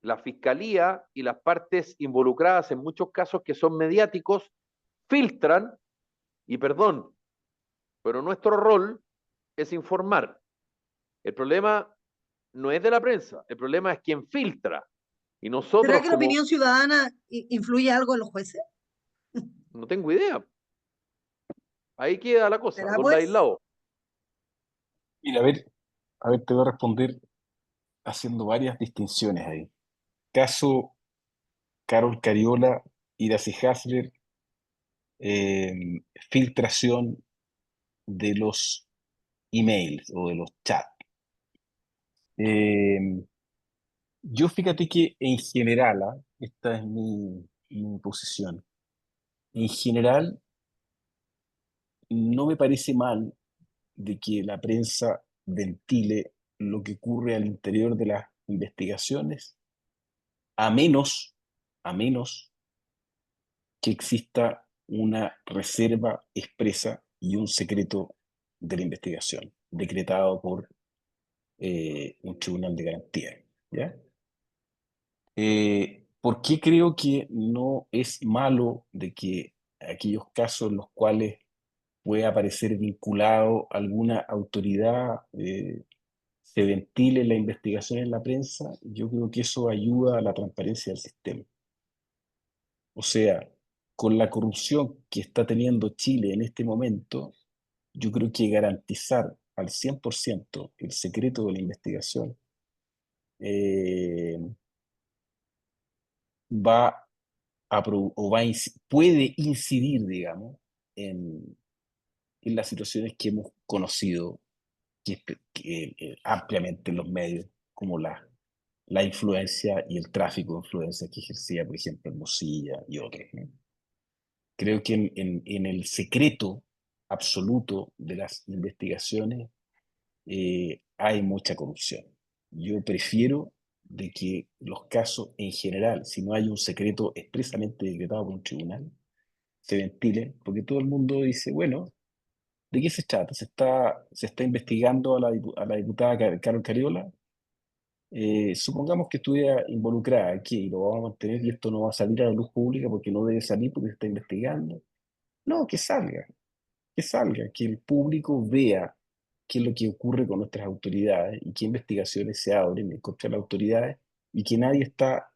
La fiscalía y las partes involucradas en muchos casos que son mediáticos filtran, y perdón, pero nuestro rol es informar. El problema no es de la prensa, el problema es quien filtra. Y ¿Será nosotros que la como, opinión ciudadana influye algo en los jueces? no tengo idea, ahí queda la cosa, ¿Será don pues? Ladislao. Mira, a ver, te voy a responder haciendo varias distinciones ahí. Caso Carol Cariola, Iracy Hasler, filtración de los emails o de los chats. Eh, yo fíjate que en general, esta es mi posición, en general no me parece mal de que la prensa ventile lo que ocurre al interior de las investigaciones, a menos, a menos que exista una reserva expresa y un secreto de la investigación, decretado por un tribunal de garantía. ¿Ya? ¿Por qué creo que no es malo de que aquellos casos en los cuales puede aparecer vinculado alguna autoridad se ventile la investigación en la prensa? Yo creo que eso ayuda a la transparencia del sistema. O sea, con la corrupción que está teniendo Chile en este momento, yo creo que garantizar al 100% el secreto de la investigación eh, va puede incidir, digamos, en las situaciones que hemos conocido ampliamente en los medios, como la influencia y el tráfico de influencia que ejercía, por ejemplo, Mosilla y otros, ¿no? Creo que en el secreto absoluto de las investigaciones hay mucha corrupción. Yo prefiero de que los casos en general, si no hay un secreto expresamente decretado por un tribunal, se ventilen, porque todo el mundo dice, bueno, ¿de qué se trata? Se está investigando a a la diputada Carol Cariola. Supongamos que estuviera involucrada aquí y lo vamos a mantener y esto no va a salir a la luz pública porque no debe salir porque se está investigando. No, que salga, que el público vea qué es lo que ocurre con nuestras autoridades y qué investigaciones se abren en contra de las autoridades y que nadie está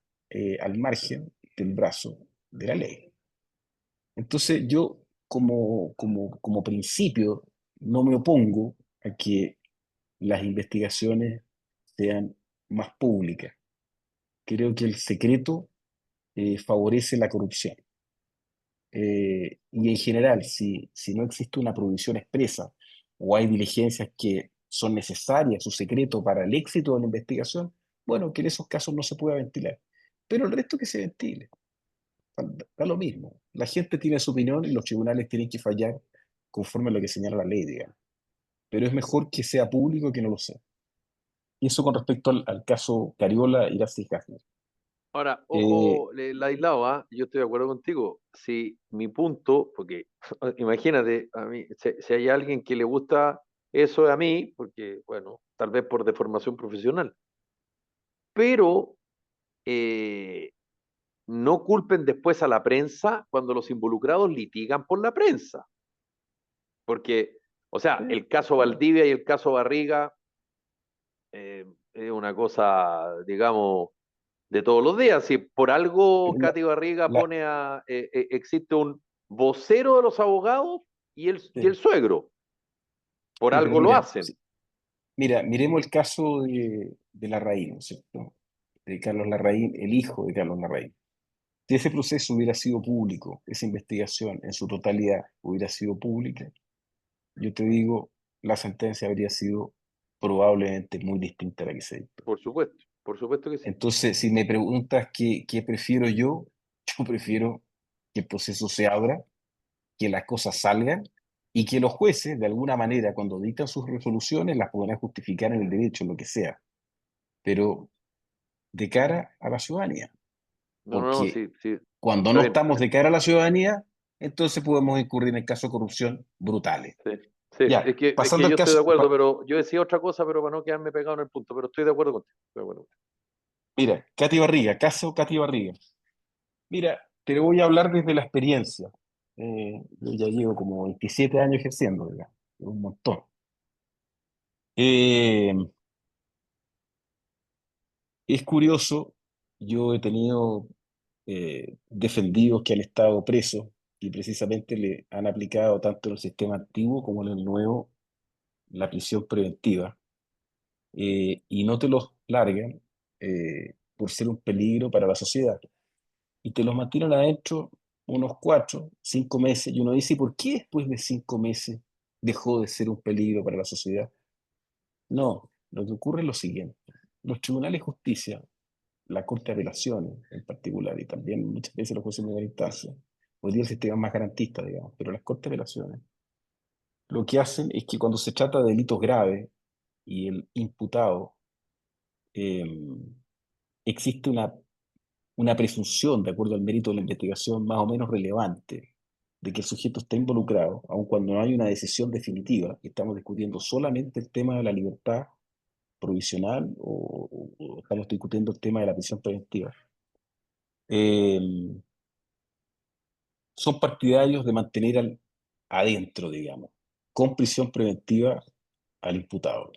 al margen del brazo de la ley. Entonces yo como principio no me opongo a que las investigaciones sean más públicas. Creo que el secreto favorece la corrupción. Y en general, si no existe una prohibición expresa o hay diligencias que son necesarias o secreto para el éxito de la investigación, bueno, que en esos casos no se pueda ventilar. Pero el resto que se ventile, da lo mismo. La gente tiene su opinión y los tribunales tienen que fallar conforme a lo que señala la ley, digamos. Pero es mejor que sea público que no lo sea. Y eso con respecto al caso Cariola y Iracy Hasler. Ahora, Eh, ojo, Ladislao, yo estoy de acuerdo contigo. Si mi punto, porque imagínate, a mí, si hay alguien que le gusta eso a mí, porque, bueno, tal vez por deformación profesional, pero eh, no culpen después a la prensa cuando los involucrados litigan por la prensa, porque, o sea, sí, el caso Valdivia y el caso Barriga es una cosa, digamos, de todos los días. Si por algo pero Katy Barriga la- pone existe un vocero de los abogados y el sí, suegro, por sí, pero algo lo mira, hacen. mira, miremos el caso de Larraín, ¿no es cierto? De Carlos Larraín, el hijo de Carlos Larraín. Si ese proceso hubiera sido público, esa investigación en su totalidad hubiera sido pública, yo te digo, la sentencia habría sido probablemente muy distinta a la que se dictó. por supuesto que sí. Entonces, si me preguntas qué prefiero yo, yo prefiero que el proceso se abra, que las cosas salgan y que los jueces, de alguna manera, cuando dictan sus resoluciones, las podrán justificar en el derecho, lo que sea, pero de cara a la ciudadanía. No, no, Porque sí, sí, cuando está no bien. estamos de cara a la ciudadanía, entonces podemos incurrir en casos de corrupción brutales. Sí, sí, Ya, es que pasando al yo estoy caso, de acuerdo, pero yo decía otra cosa, pero para no quedarme pegado en el punto, pero estoy de acuerdo contigo. Estoy de acuerdo contigo. mira, Katy Barriga, caso Katy Barriga. Mira, te lo voy a hablar desde la experiencia. Yo ya llevo como 27 años ejerciendo, digamos, un montón. Eh, es curioso, yo he tenido defendidos que han estado presos y precisamente le han aplicado tanto en el sistema antiguo como en el nuevo la prisión preventiva, y no te los largan por ser un peligro para la sociedad y te los mantienen adentro unos 4, 5 meses y uno dice, ¿y por qué después de 5 meses dejó de ser un peligro para la sociedad? No, lo que ocurre es lo siguiente. Los tribunales de justicia, la Corte de Apelaciones en particular, y también muchas veces los jueces de primera instancia, hoy día el sistema es más garantista, digamos, pero las Cortes de Apelaciones lo que hacen es que cuando se trata de delitos graves y el imputado, eh, existe una presunción, de acuerdo al mérito de la investigación, más o menos relevante, de que el sujeto está involucrado, aun cuando no hay una decisión definitiva, y estamos discutiendo solamente el tema de la libertad provisional o estamos discutiendo el tema de la prisión preventiva. Eh, son partidarios de mantener adentro, digamos, con prisión preventiva al imputado,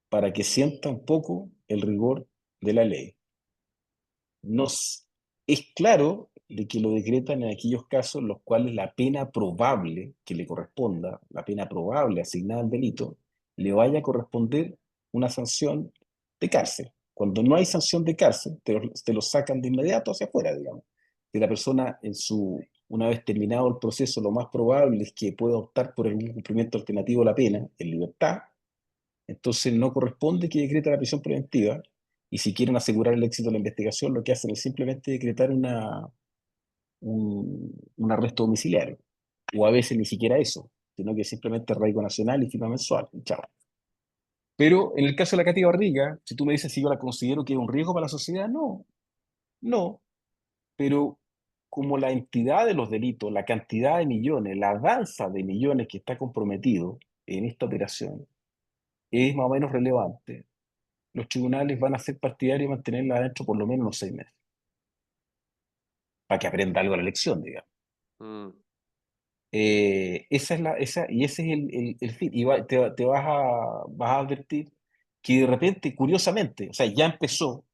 para que sienta un poco el rigor de la ley. Nos es claro de que lo decretan en aquellos casos en los cuales la pena probable que le corresponda, la pena probable asignada al delito, le vaya a corresponder una sanción de cárcel. Cuando no hay sanción de cárcel, te lo sacan de inmediato hacia afuera, digamos. Que la persona, una vez terminado el proceso, lo más probable es que pueda optar por algún cumplimiento alternativo de la pena en libertad. Entonces no corresponde que decrete la prisión preventiva, y si quieren asegurar el éxito de la investigación, lo que hacen es simplemente decretar un arresto domiciliario, o a veces ni siquiera eso, sino que simplemente arraigo nacional y firma mensual, y chao. Pero en el caso de la Katy Barriga, si tú me dices si yo la considero que es un riesgo para la sociedad, no, no, pero como la entidad de los delitos, la cantidad de millones, la danza de millones que está comprometido en esta operación es más o menos relevante, los tribunales van a ser partidarios de mantenerla adentro por lo menos unos 6 meses, para que aprenda algo de la lección, digamos. Mm. Y ese es el fin. Y te vas a advertir que de repente, curiosamente, o sea, ya empezó,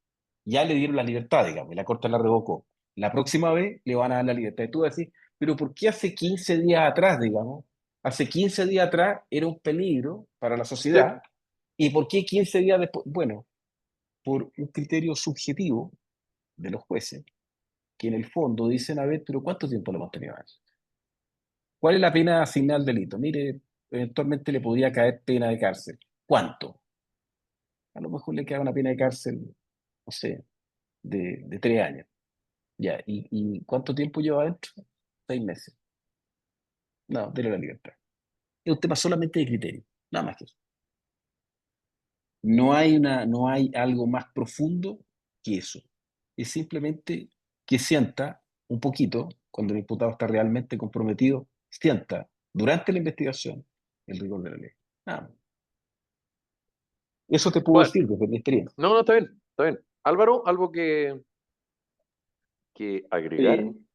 ya le dieron la libertad, digamos, y la Corte la revocó. La próxima vez le van a dar la libertad. Y tú vas a decir, pero ¿por qué hace 15 días atrás, digamos? Hace 15 días atrás era un peligro para la Sí, sociedad. ¿Y por qué 15 días después? Bueno, por un criterio subjetivo de los jueces, que en el fondo dicen, a ver, pero ¿cuánto tiempo le hemos tenido a eso? ¿Cuál es la pena asignada al delito? Mire, eventualmente le podría caer pena de cárcel. ¿Cuánto? A lo mejor le queda una pena de cárcel, no sé, de 3 años. Ya, ¿y cuánto tiempo lleva adentro? 6 meses. No, dele la libertad. Es un tema solamente de criterio, nada más que eso. No hay algo más profundo que eso. Es simplemente que sienta un poquito, cuando el imputado está realmente comprometido, sienta durante la investigación el rigor de la ley. Nada más. Eso te puedo bueno, decir desde mi experiencia. no, no, está bien, está bien. Álvaro, ¿algo que agregar? Sí,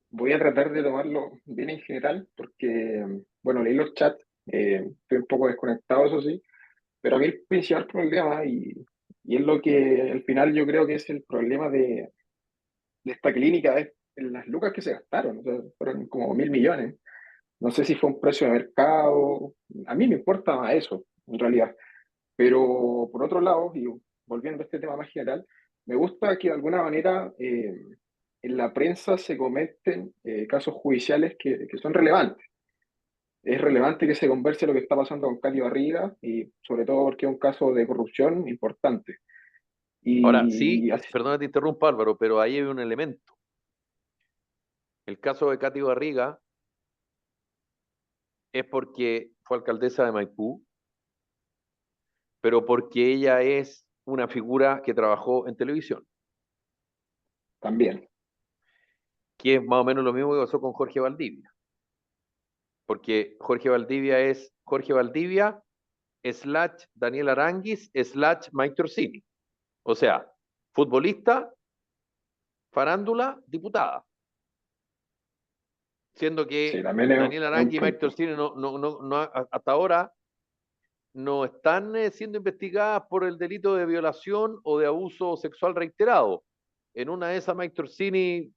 voy a tratar de tomarlo bien en general porque, bueno, leí los chats, estoy un poco desconectado, eso sí, pero a mí el principal problema, y es lo que al final yo creo que es el problema de esta clínica, es en las lucas que se gastaron, o sea, fueron como 1.000 millones. No sé si fue un precio de mercado, a mí me importa más eso, en realidad. Pero por otro lado, y volviendo a este tema más general, me gusta que de alguna manera en la prensa se comenten casos judiciales que son relevantes. es relevante que se converse lo que está pasando con Katy Barriga y sobre todo porque es un caso de corrupción importante. Ahora, sí, Y así, perdona que te interrumpa Álvaro, pero ahí hay un elemento. El caso de Katy Barriga es porque fue alcaldesa de Maipú, pero porque ella es una figura que trabajó en televisión, también, que es más o menos lo mismo que pasó con Jorge Valdivia, porque Jorge Valdivia slash Daniel Aranguis slash Mike Orsini. O sea, futbolista, farándula, diputada. Siendo sí, que también Daniel es un Aranguis y Mike punto. Orsini hasta ahora no están siendo investigadas por el delito de violación o de abuso sexual reiterado. En una de esas, Mike Orsini,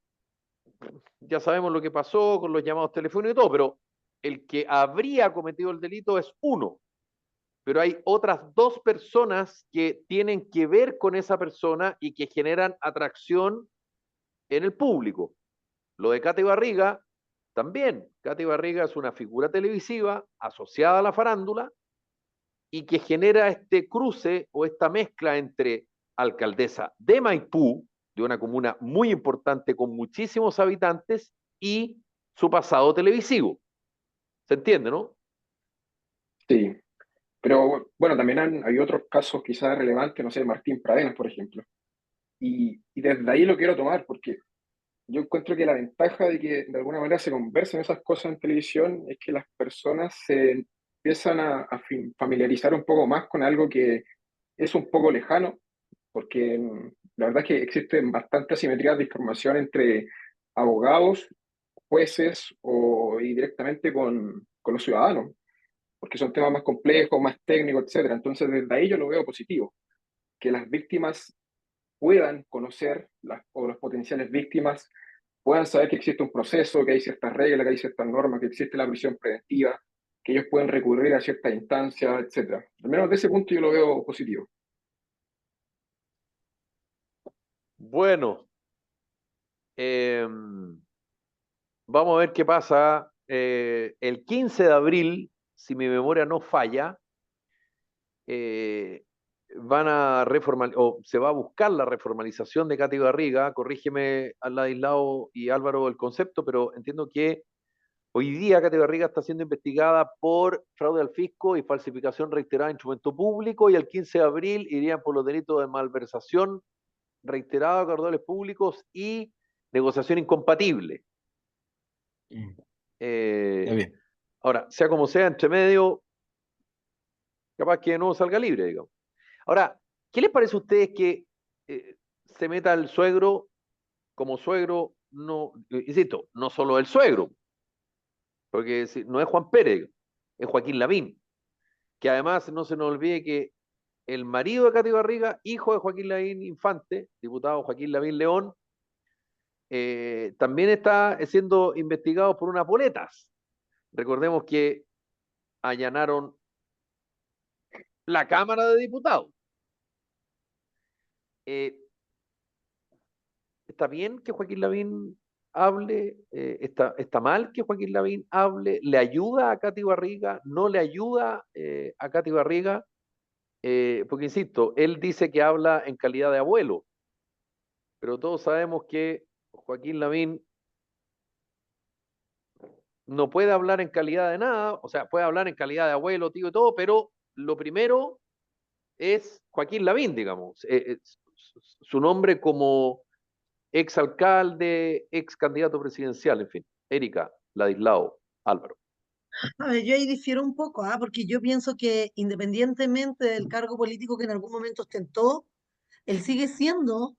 ya sabemos lo que pasó con los llamados telefónicos y todo, pero el que habría cometido el delito es uno. Pero hay otras dos personas que tienen que ver con esa persona y que generan atracción en el público. Lo de Katy Barriga, también. Katy Barriga es una figura televisiva asociada a la farándula y que genera este cruce o esta mezcla entre alcaldesa de Maipú, de una comuna muy importante con muchísimos habitantes, y su pasado televisivo. ¿Se entiende, no? Sí, pero bueno, también hay otros casos quizás relevantes, no sé, Martín Pradenas, por ejemplo. Y desde ahí lo quiero tomar, porque yo encuentro que la ventaja de que de alguna manera se conversen esas cosas en televisión es que las personas se empiezan a familiarizar un poco más con algo que es un poco lejano, porque la verdad es que existen bastantes asimetrías de información entre abogados, jueces y directamente con los ciudadanos, porque son temas más complejos, más técnicos, etcétera. Entonces, desde ahí yo lo veo positivo, que las víctimas puedan conocer, o las potenciales víctimas puedan saber que existe un proceso, que hay ciertas reglas, que hay ciertas normas, que existe la prisión preventiva, que ellos pueden recurrir a ciertas instancias, etcétera. Al menos de ese punto yo lo veo positivo. Bueno, eh, vamos a ver qué pasa. El 15 de abril, si mi memoria no falla, eh, van a reformar, o se va a buscar la reformalización de Katy Barriga. Corrígeme, Ladislao y Álvaro, el concepto, pero entiendo que hoy día Katy Barriga está siendo investigada por fraude al fisco y falsificación reiterada de instrumento público, y el 15 de abril irían por los delitos de malversación reiterada de caudales públicos y negociación incompatible. Está bien. Ahora, sea como sea, entre medio, capaz que no salga libre, digamos. Ahora, ¿qué les parece a ustedes que se meta el suegro como suegro? No, insisto, no solo el suegro, porque no es Juan Pérez, es Joaquín Lavín, que además no se nos olvide que el marido de Katy Barriga, hijo de Joaquín Lavín Infante, diputado Joaquín Lavín León, también está siendo investigado por unas boletas. Recordemos que allanaron la Cámara de Diputados. Eh, ¿Está bien que Joaquín Lavín hable? ¿Está mal que Joaquín Lavín hable? ¿Le ayuda a Katy Barriga? ¿No le ayuda a Katy Barriga? Porque, insisto, él dice que habla en calidad de abuelo, pero todos sabemos que Joaquín Lavín no puede hablar en calidad de nada, o sea, puede hablar en calidad de abuelo, tío y todo, pero lo primero es Joaquín Lavín, digamos. Su nombre como ex alcalde, ex candidato presidencial, en fin. Erika, Ladislao, Álvaro. A ver, yo ahí difiero un poco, porque yo pienso que independientemente del cargo político que en algún momento ostentó, él sigue siendo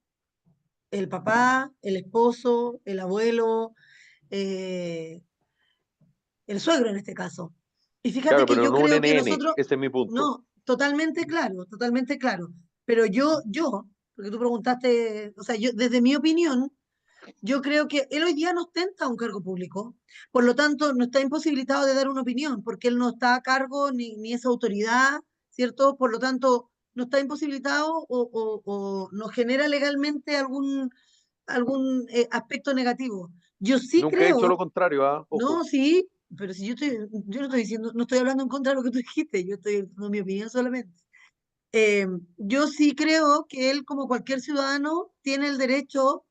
el papá, el esposo, el abuelo, eh, el suegro en este caso. Y fíjate Claro, que pero yo no un creo que NN, nosotros, ese es mi punto. no, totalmente claro, totalmente claro. Pero porque tú preguntaste, o sea, yo, desde mi opinión, yo creo que él hoy día no ostenta un cargo público, por lo tanto no está imposibilitado de dar una opinión, porque él no está a cargo ni es autoridad, ¿cierto? Por lo tanto, no está imposibilitado o no genera legalmente algún aspecto negativo. Yo sí Nunca he dicho lo creo, contrario, ¿ah? no, Ojo. sí, pero si yo no estoy diciendo, no estoy hablando en contra de lo que tú dijiste, yo estoy dando mi opinión solamente. Yo sí creo que él, como cualquier ciudadano, tiene el derecho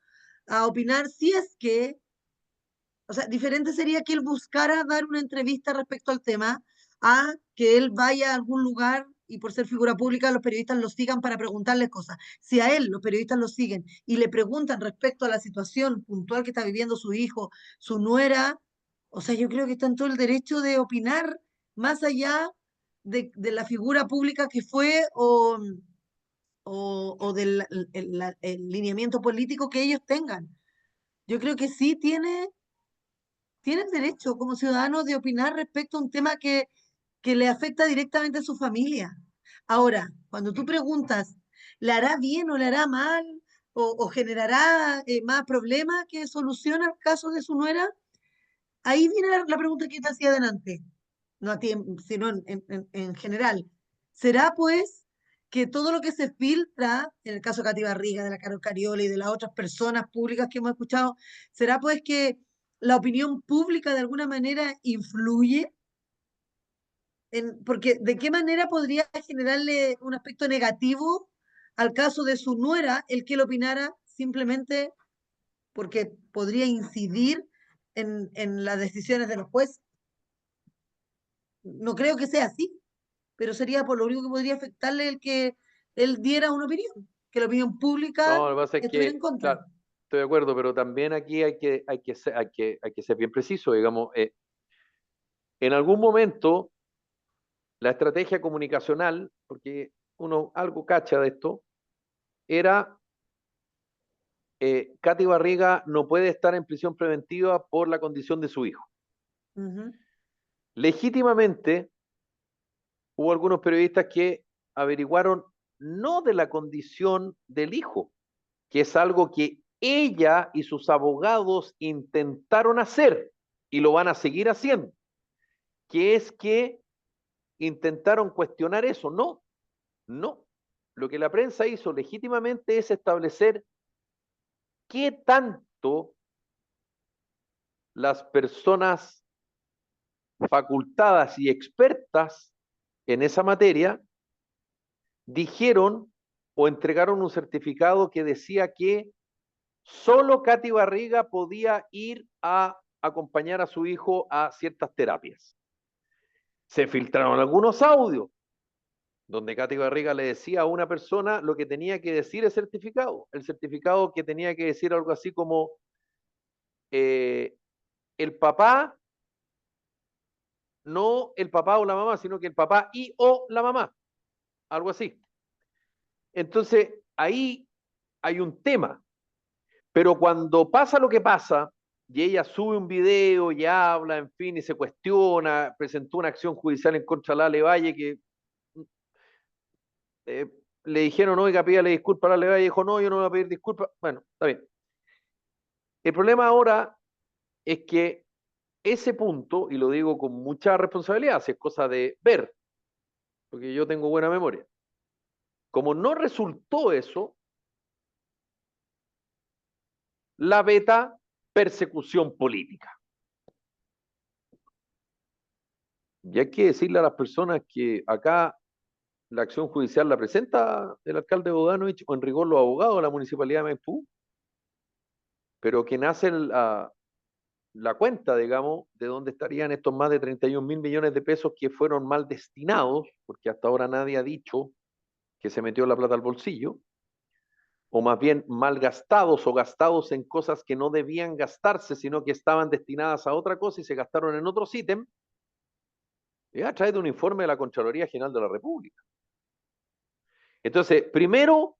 a opinar si es que, o sea, diferente sería que él buscara dar una entrevista respecto al tema, a que él vaya a algún lugar y por ser figura pública los periodistas lo sigan para preguntarle cosas. Si a él los periodistas lo siguen y le preguntan respecto a la situación puntual que está viviendo su hijo, su nuera, o sea, yo creo que está en todo el derecho de opinar más allá de la figura pública que fue o del el lineamiento político que ellos tengan. Yo creo que sí tiene el derecho como ciudadano de opinar respecto a un tema que le afecta directamente a su familia. Ahora, cuando tú preguntas, ¿le hará bien o le hará mal? ¿O generará más problemas que soluciona el caso de su nuera? Ahí viene la pregunta que te hacía adelante, no a ti, sino en general. ¿Será pues que todo lo que se filtra, en el caso de Cati Barriga, de la Carol Cariola y de las otras personas públicas que hemos escuchado, será pues que la opinión pública de alguna manera influye porque de qué manera podría generarle un aspecto negativo al caso de su nuera el que él opinara simplemente porque podría incidir en las decisiones de los jueces? No creo que sea así, pero sería por lo único que podría afectarle el que él diera una opinión, que la opinión pública No, lo que pasa es estuviera en que, contra. claro, estoy de acuerdo, pero también aquí hay que ser bien preciso, digamos, en algún momento la estrategia comunicacional, porque uno algo cacha de esto, era Katy Barriga no puede estar en prisión preventiva por la condición de su hijo. Ujú. Legítimamente, hubo algunos periodistas que averiguaron no de la condición del hijo, que es algo que ella y sus abogados intentaron hacer y lo van a seguir haciendo, que es que intentaron cuestionar eso. No, no. Lo que la prensa hizo legítimamente es establecer qué tanto las personas facultadas y expertas en esa materia dijeron o entregaron un certificado que decía que solo Katy Barriga podía ir a acompañar a su hijo a ciertas terapias. Se filtraron algunos audios donde Katy Barriga le decía a una persona lo que tenía que decir el certificado que tenía que decir algo así como el papá, no el papá o la mamá, sino que el papá y o la mamá, algo así. Entonces, ahí hay un tema, pero cuando pasa lo que pasa, y ella sube un video y habla, en fin, y se cuestiona, presentó una acción judicial en contra de la Valle que le dijeron, oiga, pídale disculpas a la Valle, y dijo, no, yo no voy a pedir disculpas. Bueno, está bien. El problema ahora es que ese punto, y lo digo con mucha responsabilidad, si es cosa de ver, porque yo tengo buena memoria, como no resultó eso, la beta persecución política. Y hay que decirle a las personas que acá la acción judicial la presenta el alcalde Bodanovich o en rigor los abogados de la municipalidad de Maipú, pero que nace la cuenta, digamos, de dónde estarían estos más de 31.000 millones de pesos que fueron mal destinados, porque hasta ahora nadie ha dicho que se metió la plata al bolsillo, o más bien mal gastados o gastados en cosas que no debían gastarse, sino que estaban destinadas a otra cosa y se gastaron en otros ítems, a través de un informe de la Contraloría General de la República. Entonces, primero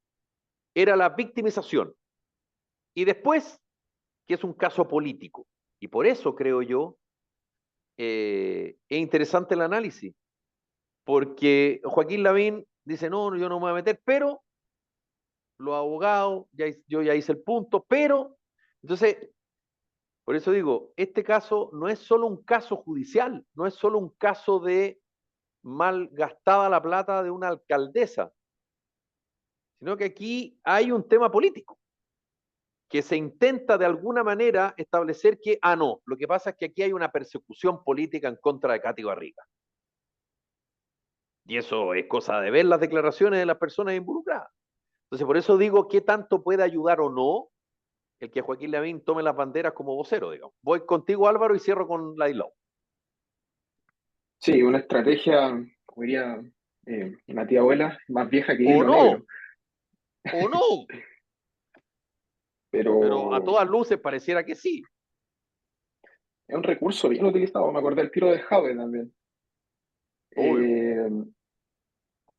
era la victimización y después que es un caso político. Y por eso creo yo es interesante el análisis, porque Joaquín Lavín dice, no, yo no me voy a meter, pero los abogados, yo ya hice el punto, pero, entonces, por eso digo, este caso no es solo un caso judicial, no es solo un caso de mal gastada la plata de una alcaldesa, sino que aquí hay un tema político. que se intenta de alguna manera establecer que, no, lo que pasa es que aquí hay una persecución política en contra de Katy Barriga. Y eso es cosa de ver las declaraciones de las personas involucradas. Entonces, por eso digo, ¿qué tanto puede ayudar o no el que Joaquín Lavín tome las banderas como vocero, digamos? Voy contigo, Álvaro, y cierro con Ladislau. Sí, una estrategia, como diría una tía abuela, más vieja que O hilo no, negro. o no, pero a Pero todas luces pareciera que sí. es un recurso bien utilizado. Me acordé del tiro de Jave también. Obvio. Eh,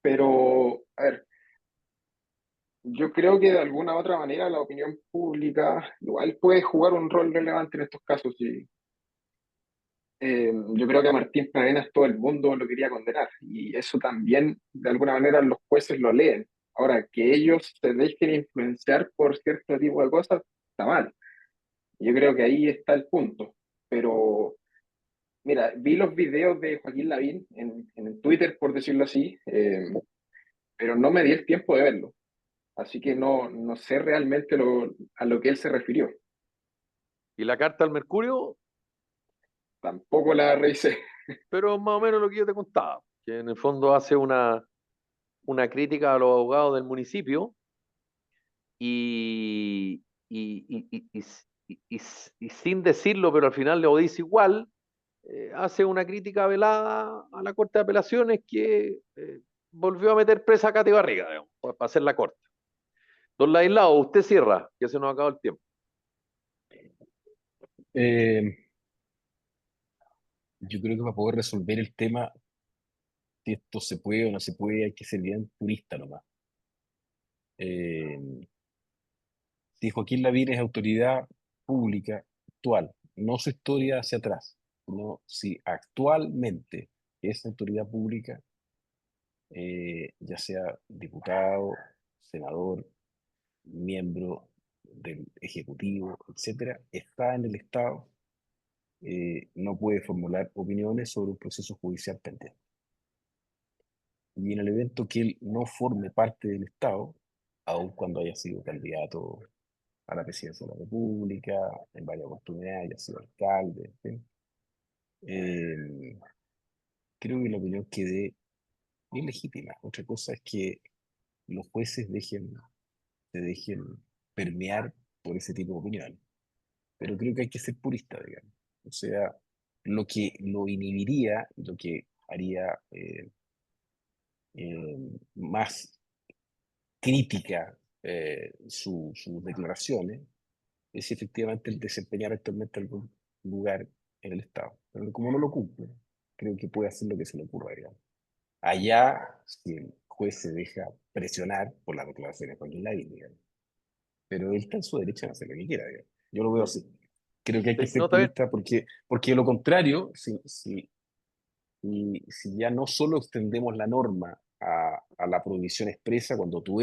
pero, a ver, yo creo que de alguna u otra manera la opinión pública igual puede jugar un rol relevante en estos casos. Y, yo creo que a Martín Pradenas todo el mundo lo quería condenar y eso también de alguna manera los jueces lo leen. Ahora, que ellos se dejen influenciar por cierto tipo de cosas, está mal. Yo creo que ahí está el punto. Pero, mira, vi los videos de Joaquín Lavín en Twitter, por decirlo así, pero no me di el tiempo de verlo. Así que no sé realmente a lo que él se refirió. Y la carta al Mercurio, Tampoco la revisé. pero más o menos lo que yo te contaba, que en el fondo hace una crítica a los abogados del municipio y, y, y, y, y sin decirlo, pero al final lo dice igual, hace una crítica velada a la Corte de Apelaciones que volvió a meter presa a Katy Barriga, digamos, para hacer la corte. Don Ladislao, usted cierra, que se nos acabó el tiempo. Eh, yo creo que para poder resolver el tema, si esto se puede o no se puede, hay que ser bien purista nomás. Eh, si Joaquín Lavín es autoridad pública actual, no su historia hacia atrás, sino si actualmente es autoridad pública, ya sea diputado, senador, miembro del Ejecutivo, etcétera, está en el Estado, no puede formular opiniones sobre un proceso judicial pendiente. Y en el evento que él no forme parte del Estado, aun cuando haya sido candidato a la presidencia de la República, en varias oportunidades, haya sido alcalde, en fin, eh, creo que la opinión quede bien legítima. Otra cosa es que los jueces se dejen permear por ese tipo de opiniones. Pero creo que hay que ser purista, digamos. O sea, lo que lo inhibiría, lo que haría más crítica sus declaraciones, es si efectivamente el desempeñar actualmente algún lugar en el Estado. Pero como no lo cumple, creo que puede hacer lo que se le ocurra, digamos. Allá, si el juez se deja presionar por las declaraciones de Joaquín Lavín, digamos. Pero él está en su derecho a hacer lo que quiera, digamos. Yo lo veo así. Creo que hay que Sí, no, ser está bien. purista porque de lo contrario, si ya no solo extendemos la norma a la prohibición expresa, cuando tú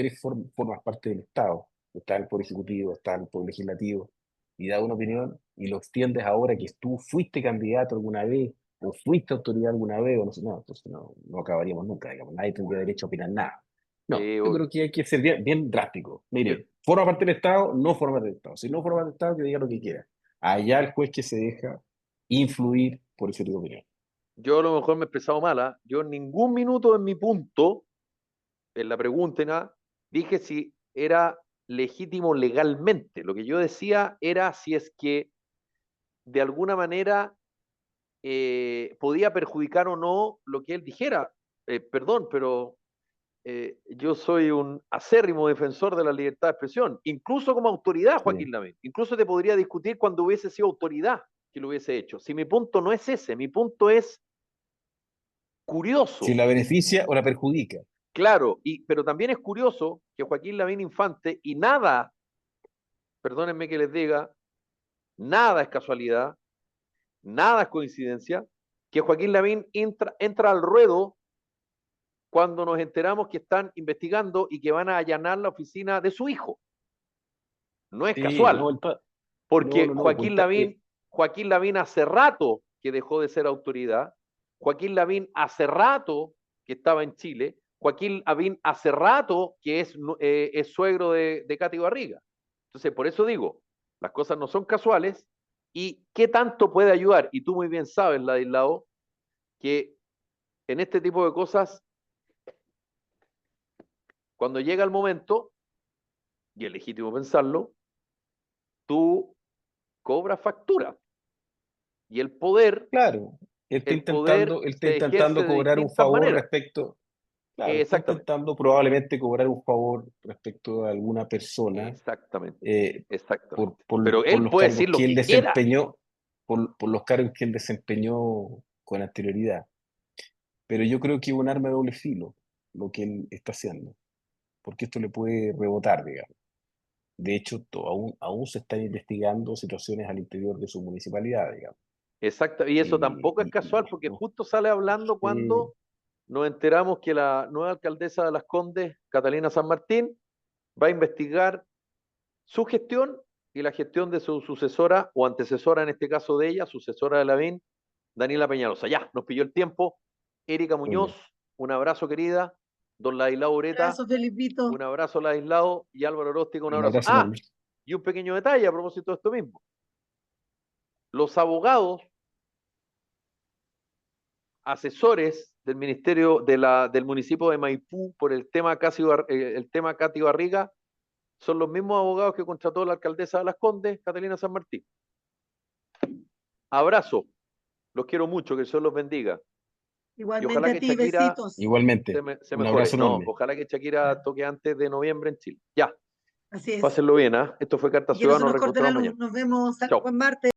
formas parte del Estado, estás en el Poder Ejecutivo, estás en el Poder Legislativo, y das una opinión, y lo extiendes ahora que tú fuiste candidato alguna vez, o fuiste autoridad alguna vez, o no sé, no, entonces no acabaríamos nunca, digamos, nadie tendría derecho a opinar nada. No, yo creo que hay que ser bien drástico. Yo, Mire, forma parte del Estado, no forma parte del Estado. Si no forma parte del Estado, que diga lo que quiera. Allá el juez que se deja influir por ese tipo de opinión. yo a lo mejor me he expresado mala. Yo en ningún minuto en mi punto, en la pregunta, nada, dije si era legítimo legalmente. Lo que yo decía era si es que de alguna manera podía perjudicar o no lo que él dijera. Perdón, pero yo soy un acérrimo defensor de la libertad de expresión, incluso como autoridad, Sí. Joaquín Lavín. Incluso te podría discutir cuando hubiese sido autoridad que lo hubiese hecho. Si mi punto no es ese, mi punto es Si curioso, la beneficia o la perjudica. claro, pero también es curioso que Joaquín Lavín Infante, y nada, perdónenme que les diga, nada es casualidad, nada es coincidencia, que Joaquín Lavín entra al ruedo cuando nos enteramos que están investigando y que van a allanar la oficina de su hijo. No es Sí, casual, no, porque no, Joaquín Lavín hace rato que dejó de ser autoridad, Joaquín Lavín hace rato que estaba en Chile, Joaquín Lavín hace rato que es suegro de Katy Barriga. Entonces, por eso digo, las cosas no son casuales y qué tanto puede ayudar. Y tú muy bien sabes, Ladislao, que en este tipo de cosas, cuando llega el momento, y es legítimo pensarlo, tú cobras factura. Y el poder Claro, él está se ejerce intentando de cobrar un distintas favor maneras. respecto, claro, está Exactamente, intentando probablemente cobrar un favor respecto a alguna persona exactamente, por, exactamente. por, Pero por él los puede cargos decir lo que él que quiera. desempeñó, por los cargos que él desempeñó con anterioridad. Pero yo creo que es un arma de doble filo lo que él está haciendo, porque esto le puede rebotar, digamos. De hecho, aún se están investigando situaciones al interior de su municipalidad, digamos. Exacto, y eso Y, tampoco es y- casual, y porque no, justo sale hablando sí, cuando nos enteramos que la nueva alcaldesa de Las Condes, Catalina San Martín, va a investigar su gestión y la gestión de su sucesora o antecesora, en este caso de ella, sucesora de Lavín, Daniela Peñalosa. Ya, nos pilló el tiempo. Erika muy Muñoz, bien. un abrazo, querida. Don Ladislao Ureta, Abrazo, Felipito. un abrazo, Ladislao. Y Álvaro Oróstica, un Un abrazo. abrazo Ah, enorme. y un pequeño detalle a propósito de esto mismo. Los abogados asesores del ministerio del municipio de Maipú por el tema Katy Barriga son los mismos abogados que contrató la alcaldesa de Las Condes, Catalina San Martín. Abrazo, los quiero mucho, que el Señor los bendiga. Y ojalá Igualmente a que ti, Shakira besitos. Igualmente, se un mejore. abrazo No, enorme. ojalá que Shakira toque antes de noviembre en Chile. Ya, Así es. pásenlo bien, ¿ah? Esto fue Carta Y que no Ciudadana, se nos nos corte la reencontramos luz. mañana. Nos vemos. Chao. Buen martes.